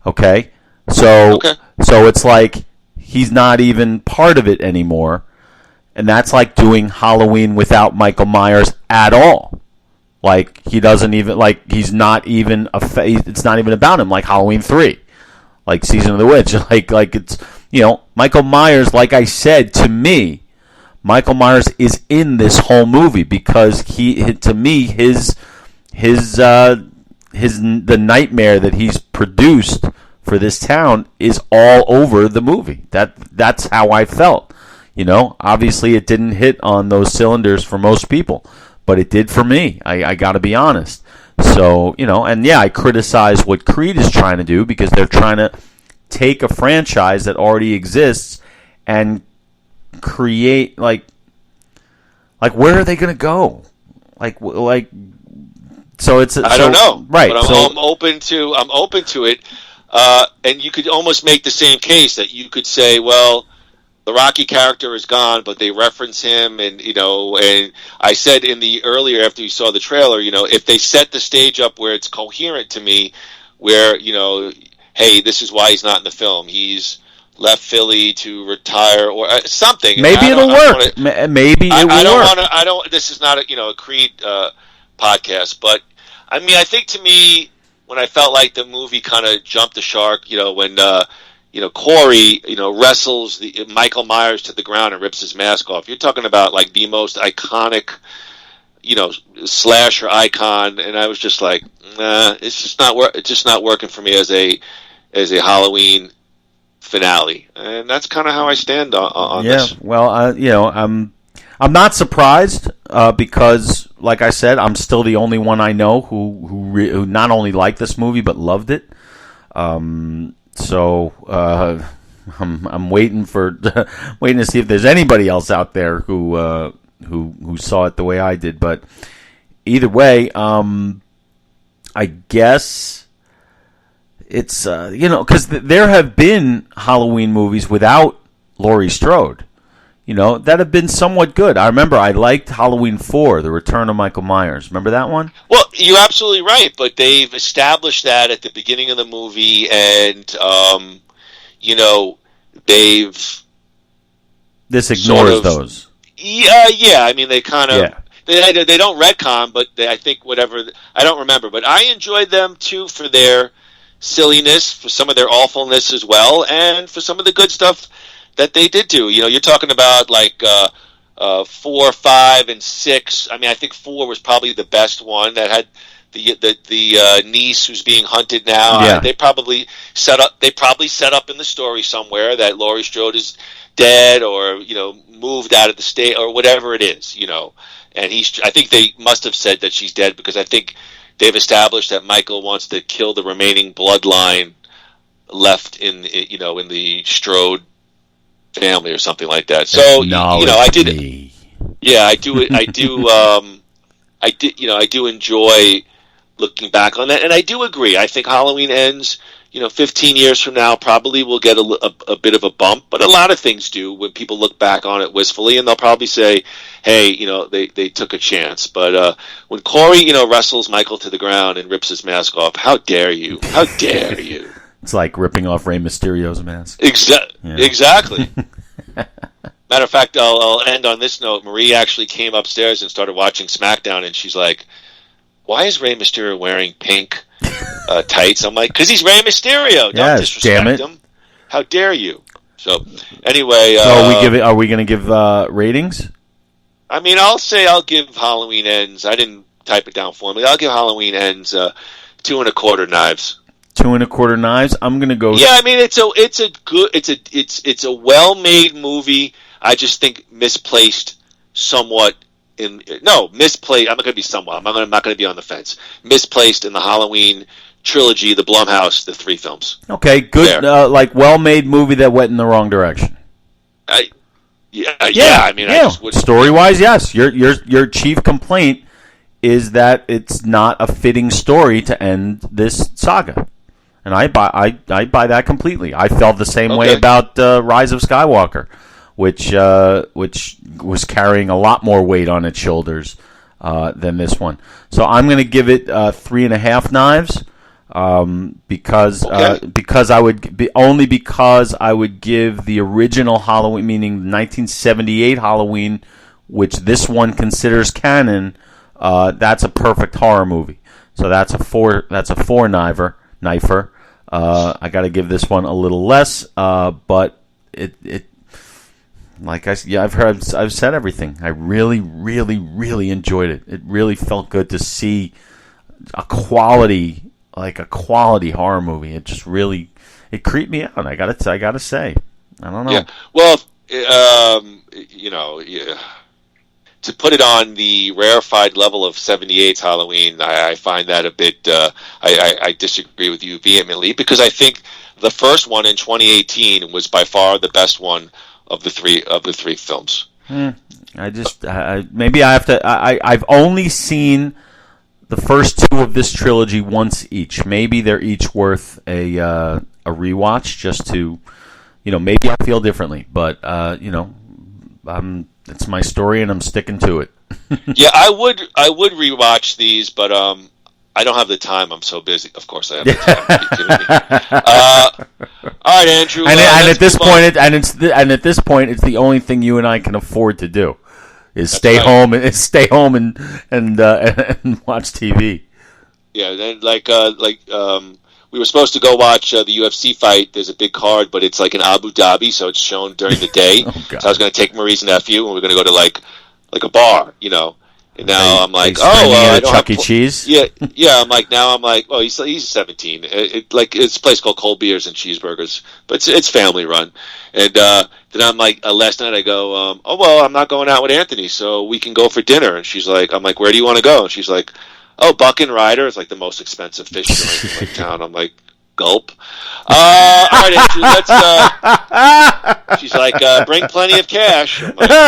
Okay? So it's like he's not even part of it anymore. And that's like doing Halloween without Michael Myers at all. Like, he doesn't even, he's not even, it's not even about him, like Halloween 3. Like Season of the Witch. Like it's, Michael Myers, like I said, to me, Michael Myers is in this whole movie because to me, the nightmare that he's produced for this town is all over the movie. That's how I felt. Obviously it didn't hit on those cylinders for most people, but it did for me. I got to be honest. So, I criticize what Creed is trying to do because they're trying to take a franchise that already exists and create where are they going to go? So it's I don't know, right? But I'm open to it, and you could almost make the same case that you could say, well, the Rocky character is gone, but they reference him, and and I said in the earlier after you saw the trailer, if they set the stage up where it's coherent to me, where hey, this is why he's not in the film. He's left Philly to retire or something. Maybe it'll work. Maybe it will work. This is not a Creed podcast, but I mean, I think to me, when I felt like the movie kind of jumped the shark, when Corey, wrestles Michael Myers to the ground and rips his mask off. You're talking about like the most iconic, slasher icon, and I was just like, nah, it's just not working for me as a Halloween finale, and that's kind of how I stand on this. Yeah, well, I'm not surprised because, like I said, I'm still the only one I know who not only liked this movie but loved it. So I'm waiting to see if there's anybody else out there who saw it the way I did. But either way, I guess it's because there have been Halloween movies without Laurie Strode, that have been somewhat good. I remember I liked Halloween 4, The Return of Michael Myers. Remember that one? Well, you're absolutely right, but they've established that at the beginning of the movie, and they've this ignores sort of, those. Yeah. I mean, they kind of Yeah. they don't retcon, but I think whatever. I don't remember, but I enjoyed them too for their silliness, for some of their awfulness as well, and for some of the good stuff that they did do. You know, you're talking about like 4, 5, and 6. I mean, I think 4 was probably the best one that had the niece who's being hunted now. Yeah. They probably set up in the story somewhere that Laurie Strode is dead, or moved out of the state, or whatever it is. And I think they must have said that she's dead, because I think they've established that Michael wants to kill the remaining bloodline left in the Strode family or something like that. So I did. Me. Yeah, I do. I do enjoy looking back on that, and I do agree. I think Halloween Ends, 15 years from now, probably will get a bit of a bump, but a lot of things do when people look back on it wistfully, and they'll probably say, hey, they took a chance. But when Corey, wrestles Michael to the ground and rips his mask off, how dare you? How dare you? It's like ripping off Rey Mysterio's mask. Exactly. Matter of fact, I'll end on this note. Marie actually came upstairs and started watching SmackDown, and she's like, why is Rey Mysterio wearing pink tights? I'm like, because he's Rey Mysterio. Don't disrespect him. How dare you? So, anyway. Are we going to give ratings? I mean, I'll give Halloween Ends. I didn't type it down for me. I'll give Halloween Ends 2 1/4 knives. 2 1/4 knives. I'm going to go. Yeah, I mean, it's a well-made movie. I just think misplaced somewhat. Misplaced. I'm not going to be somewhat. I'm not going to be on the fence. Misplaced in the Halloween trilogy, the Blumhouse, the 3 films. Okay, good. Well-made movie that went in the wrong direction. I just wouldn't. Story-wise, yes. Your chief complaint is that it's not a fitting story to end this saga, and I buy that completely. I felt the same way about Rise of Skywalker, which was carrying a lot more weight on its shoulders than this one. So I'm going to give it 3.5 knives because I would give the original Halloween, meaning 1978 Halloween, which this one considers canon. That's a perfect horror movie. So that's a 4 knifer. I got to give this one a little less, but it I've said everything. I really, really, really enjoyed it. It really felt good to see a quality horror movie. It just really creeped me out. I gotta say, I don't know. Yeah. Well, to put it on the rarefied level of 78's Halloween, I find that a bit. I disagree with you vehemently, because I think the first one in 2018 was by far the best one of the three films. Maybe I have to. I've only seen the first 2 of this trilogy once each. Maybe they're each worth a rewatch, just to, maybe I feel differently. But it's my story, and I'm sticking to it. Yeah, I would rewatch these, but I don't have the time. I'm so busy. Of course, I have the time. Are you kidding me? All right, Andrew. And at this point, it's the only thing you and I can afford to do is stay home and watch TV. Yeah, then we were supposed to go watch the UFC fight. There's a big card, but it's like in Abu Dhabi, so it's shown during the day. So I was going to take Marie's nephew, and we're going to go to like a bar, And now I'm like, I don't Chuck E. Cheese. Yeah. I'm like, well, he's 17. It's a place called Cold Beers and Cheeseburgers, but it's family run. And then I'm like, last night I go, I'm not going out with Anthony, so we can go for dinner. And I'm like, where do you want to go? And she's like, Buck and Ryder is like the most expensive fish joint in town. I'm like, gulp. All right, Andrew, let's. She's like, bring plenty of cash. I'm like, I'll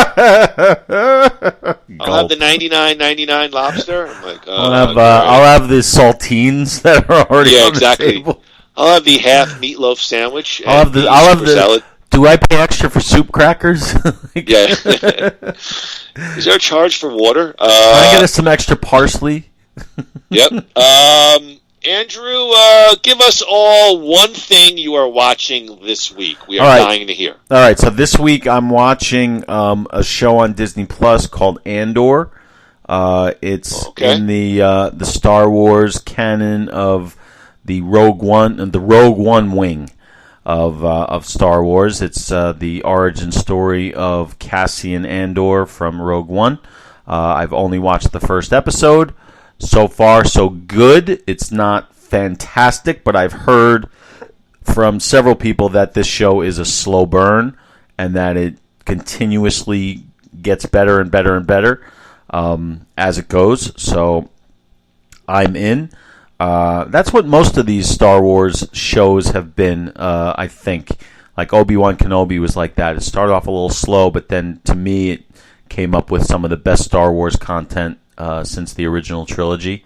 have the $99.99 lobster. I'm like, I'll have the saltines that are already on the table. I'll have the half meatloaf sandwich. I'll have the salad. Do I pay extra for soup crackers? Yeah. Is there a charge for water? Can I get us some extra parsley? Yep. Andrew, give us all one thing you are watching this week. We are dying to hear. All right, so this week I'm watching a show on Disney Plus called Andor. It's in the Star Wars canon of the Rogue One wing of Star Wars. It's the origin story of Cassian Andor from Rogue One. I've only watched the first episode. So far, so good. It's not fantastic, but I've heard from several people that this show is a slow burn and that it continuously gets better and better and better as it goes. So I'm in. That's what most of these Star Wars shows have been, I think. Like Obi-Wan Kenobi was like that. It started off a little slow, but then to me it came up with some of the best Star Wars content since the original trilogy.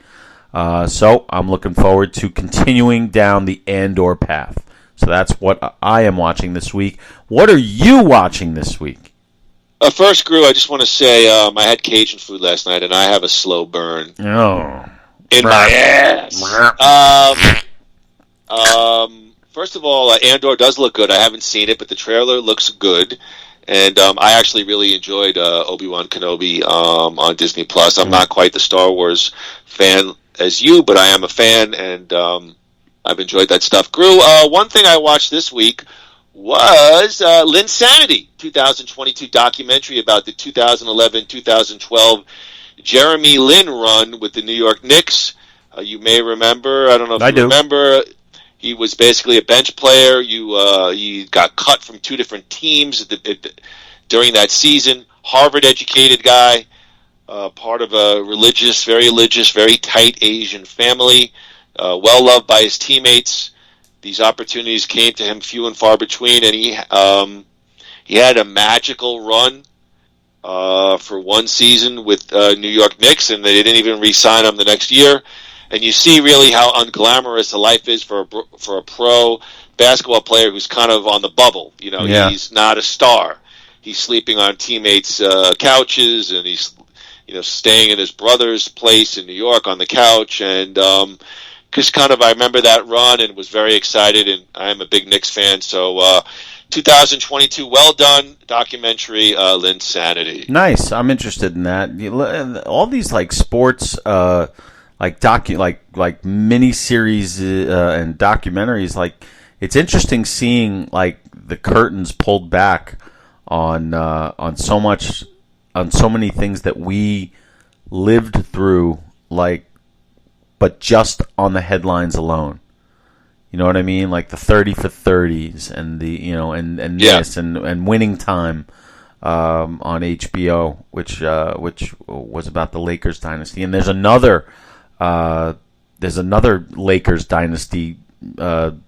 So I'm looking forward to continuing down the Andor path. So that's what I am watching this week. What are you watching this week? First, Groo, I just want to say I had Cajun food last night, and I have a slow burn in my ass. First of all, Andor does look good. I haven't seen it, but the trailer looks good. And I actually really enjoyed Obi-Wan Kenobi on Disney Plus. I'm not quite the Star Wars fan as you, but I am a fan, and I've enjoyed that stuff. Groo, one thing I watched this week was Linsanity, 2022 documentary about the 2011-2012 Jeremy Lin run with the New York Knicks. You may remember, I don't know if you remember, he was basically a bench player. He got cut from two different teams during that season. Harvard-educated guy, part of a very tight Asian family, well-loved by his teammates. These opportunities came to him few and far between, and he had a magical run for one season with New York Knicks, and they didn't even re-sign him the next year. And you see really how unglamorous the life is for a pro basketball player who's kind of on the bubble. He's not a star. He's sleeping on teammates' couches, and he's staying in his brother's place in New York on the couch. And just I remember that run and was very excited. And I am a big Knicks fan, so 2022, well done documentary, Linsanity. Nice. I'm interested in that. All these sports. Like mini series and documentaries, it's interesting seeing the curtains pulled back on so many things that we lived through, but just on the headlines alone. You know what I mean? Like the 30 for 30s and the this and Winning Time on HBO, which was about the Lakers dynasty, and there's another Lakers dynasty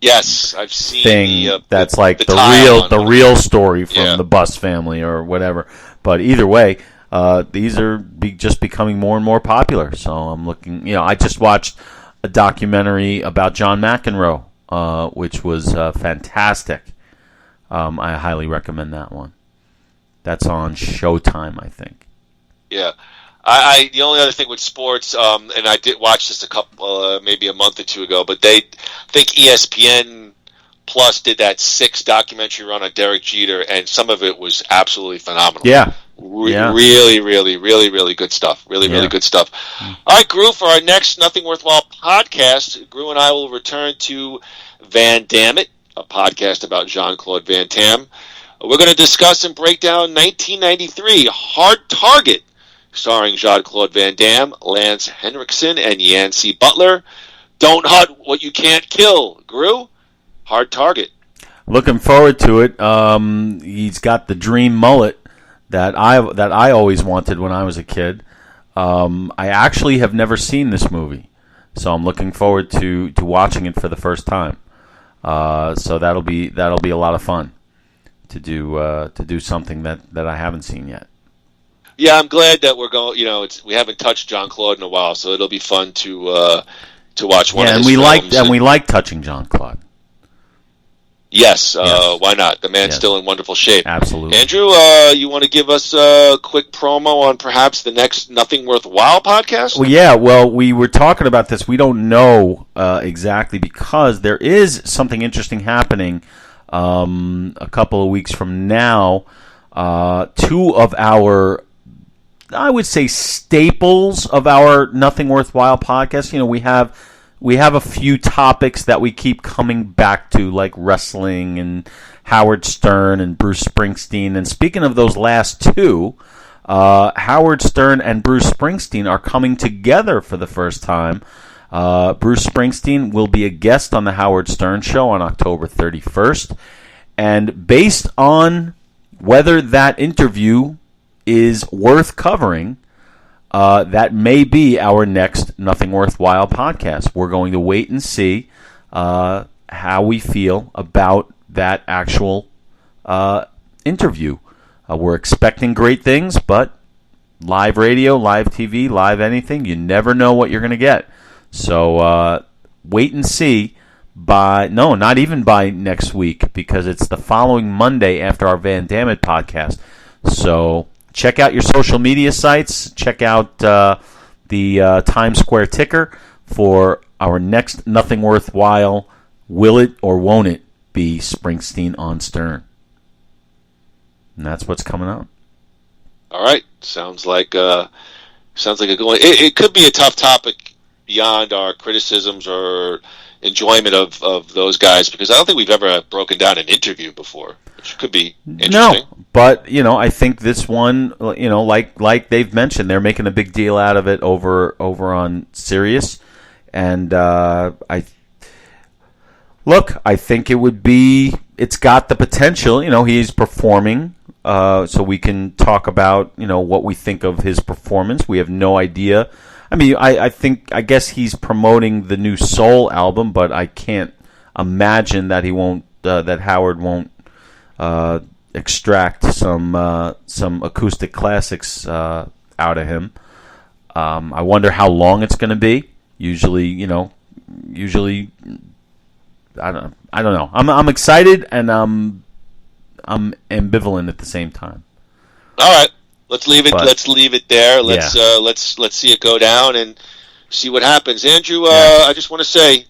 yes, I've seen thing that's the real story from the Bus family or whatever. But either way, these are just becoming more and more popular. So I'm looking. I just watched a documentary about John McEnroe, which was fantastic. I highly recommend that one. That's on Showtime, I think. Yeah. The only other thing with sports, and I did watch this maybe a month or two ago, but I think ESPN Plus did that 6 documentary run on Derek Jeter, and some of it was absolutely phenomenal. Yeah. Really, really, really, really good stuff. Really good stuff. All right, Groo, for our next Nothing Worthwhile podcast, Groo and I will return to Van Damme It, a podcast about Jean-Claude Van Damme. We're going to discuss and break down 1993 Hard Target, starring Jean-Claude Van Damme, Lance Henriksen, and Yancey Butler. Don't hunt what you can't kill. Groo, Hard Target. Looking forward to it. He's got the dream mullet that I always wanted when I was a kid. I actually have never seen this movie, so I'm looking forward to watching it for the first time. So that'll be a lot of fun to do something that I haven't seen yet. Yeah, I'm glad that we're going. We haven't touched Jean-Claude in a while, so it'll be fun to watch one of his films. And we like touching Jean-Claude. Yes, why not? The man's still in wonderful shape. Absolutely. Andrew, you want to give us a quick promo on perhaps the next Nothing Worthwhile podcast? Well, yeah. Well, we were talking about this. We don't know exactly because there is something interesting happening a couple of weeks from now. Two of our, I would say, staples of our Nothing Worthwhile podcast. You know, we have a few topics that we keep coming back to, like wrestling and Howard Stern and Bruce Springsteen. And speaking of those last two, Howard Stern and Bruce Springsteen are coming together for the first time. Bruce Springsteen will be a guest on the Howard Stern Show on October 31st. And based on whether that interview is worth covering, that may be our next Nothing Worthwhile podcast. We're going to wait and see how we feel about that actual interview. We're expecting great things, but live radio, live TV, live anything, you never know what you're going to get. So wait and see. Not even by next week, because it's the following Monday after our Van Damme podcast. So check out your social media sites. Check out the Times Square ticker for our next Nothing Worthwhile. Will it or won't it be Springsteen on Stern? And that's what's coming up. All right, sounds like a good. It could be a tough topic beyond our criticisms or enjoyment of those guys, because I don't think we've ever broken down an interview before, which could be interesting. No, but I think this one, like they've mentioned, they're making a big deal out of it over on Sirius, and I think it's got the potential. He's performing, so we can talk about what we think of his performance. We have no idea. I mean, I guess he's promoting the new Soul album, but I can't imagine that he won't, that Howard won't extract some acoustic classics out of him. I wonder how long it's going to be. Usually, I don't know. I'm excited and I'm ambivalent at the same time. All right. Let's leave it. Let's leave it there. Let's see it go down and see what happens. Andrew, I just want to say,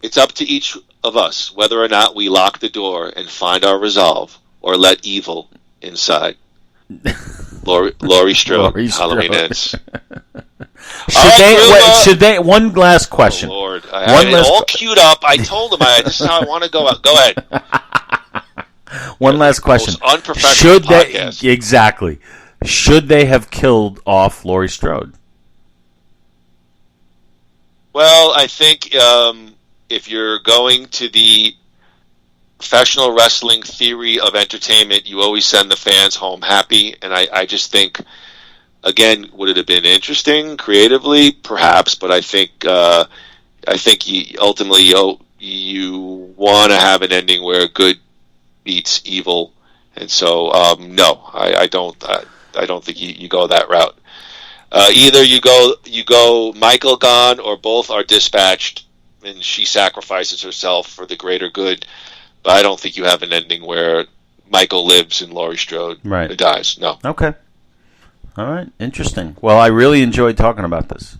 it's up to each of us whether or not we lock the door and find our resolve, or let evil inside. Laurie Strode, Halloween Ends. Should they? One last question. Oh, Lord, I had it all queued up. I told him this is how I want to go out. Go ahead. One last question. Unprofessional podcast. Exactly. Should they have killed off Laurie Strode? Well, I think if you're going to the professional wrestling theory of entertainment, you always send the fans home happy. And I just think, again, would it have been interesting creatively? Perhaps, but I think ultimately you want to have an ending where good beats evil, and so no, I don't think you go that route. Either you go Michael gone, or both are dispatched and she sacrifices herself for the greater good. But I don't think you have an ending where Michael lives and Laurie Strode dies. No. Okay. All right. Interesting. Well, I really enjoyed talking about this.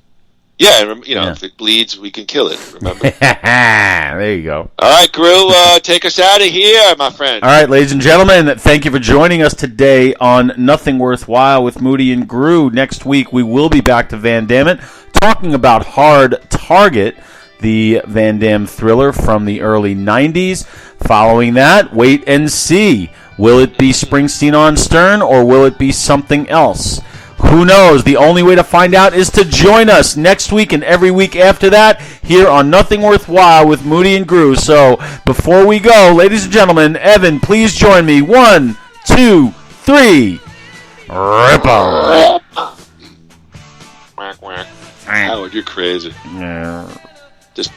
Yeah, if it bleeds, we can kill it, remember? There you go. All right, Groo, take us out of here, my friend. All right, ladies and gentlemen, thank you for joining us today on Nothing Worthwhile with Moody and Groo. Next week, we will be back to Van Damme, talking about Hard Target, the Van Damme thriller from the early 90s. Following that, wait and see. Will it be Springsteen on Stern, or will it be something else? Who knows? The only way to find out is to join us next week and every week after that here on Nothing Worthwhile with Moody and Groo. So before we go, ladies and gentlemen, Evan, please join me. 1, 2, 3. Ripple. Howard, you're crazy. Yeah. Just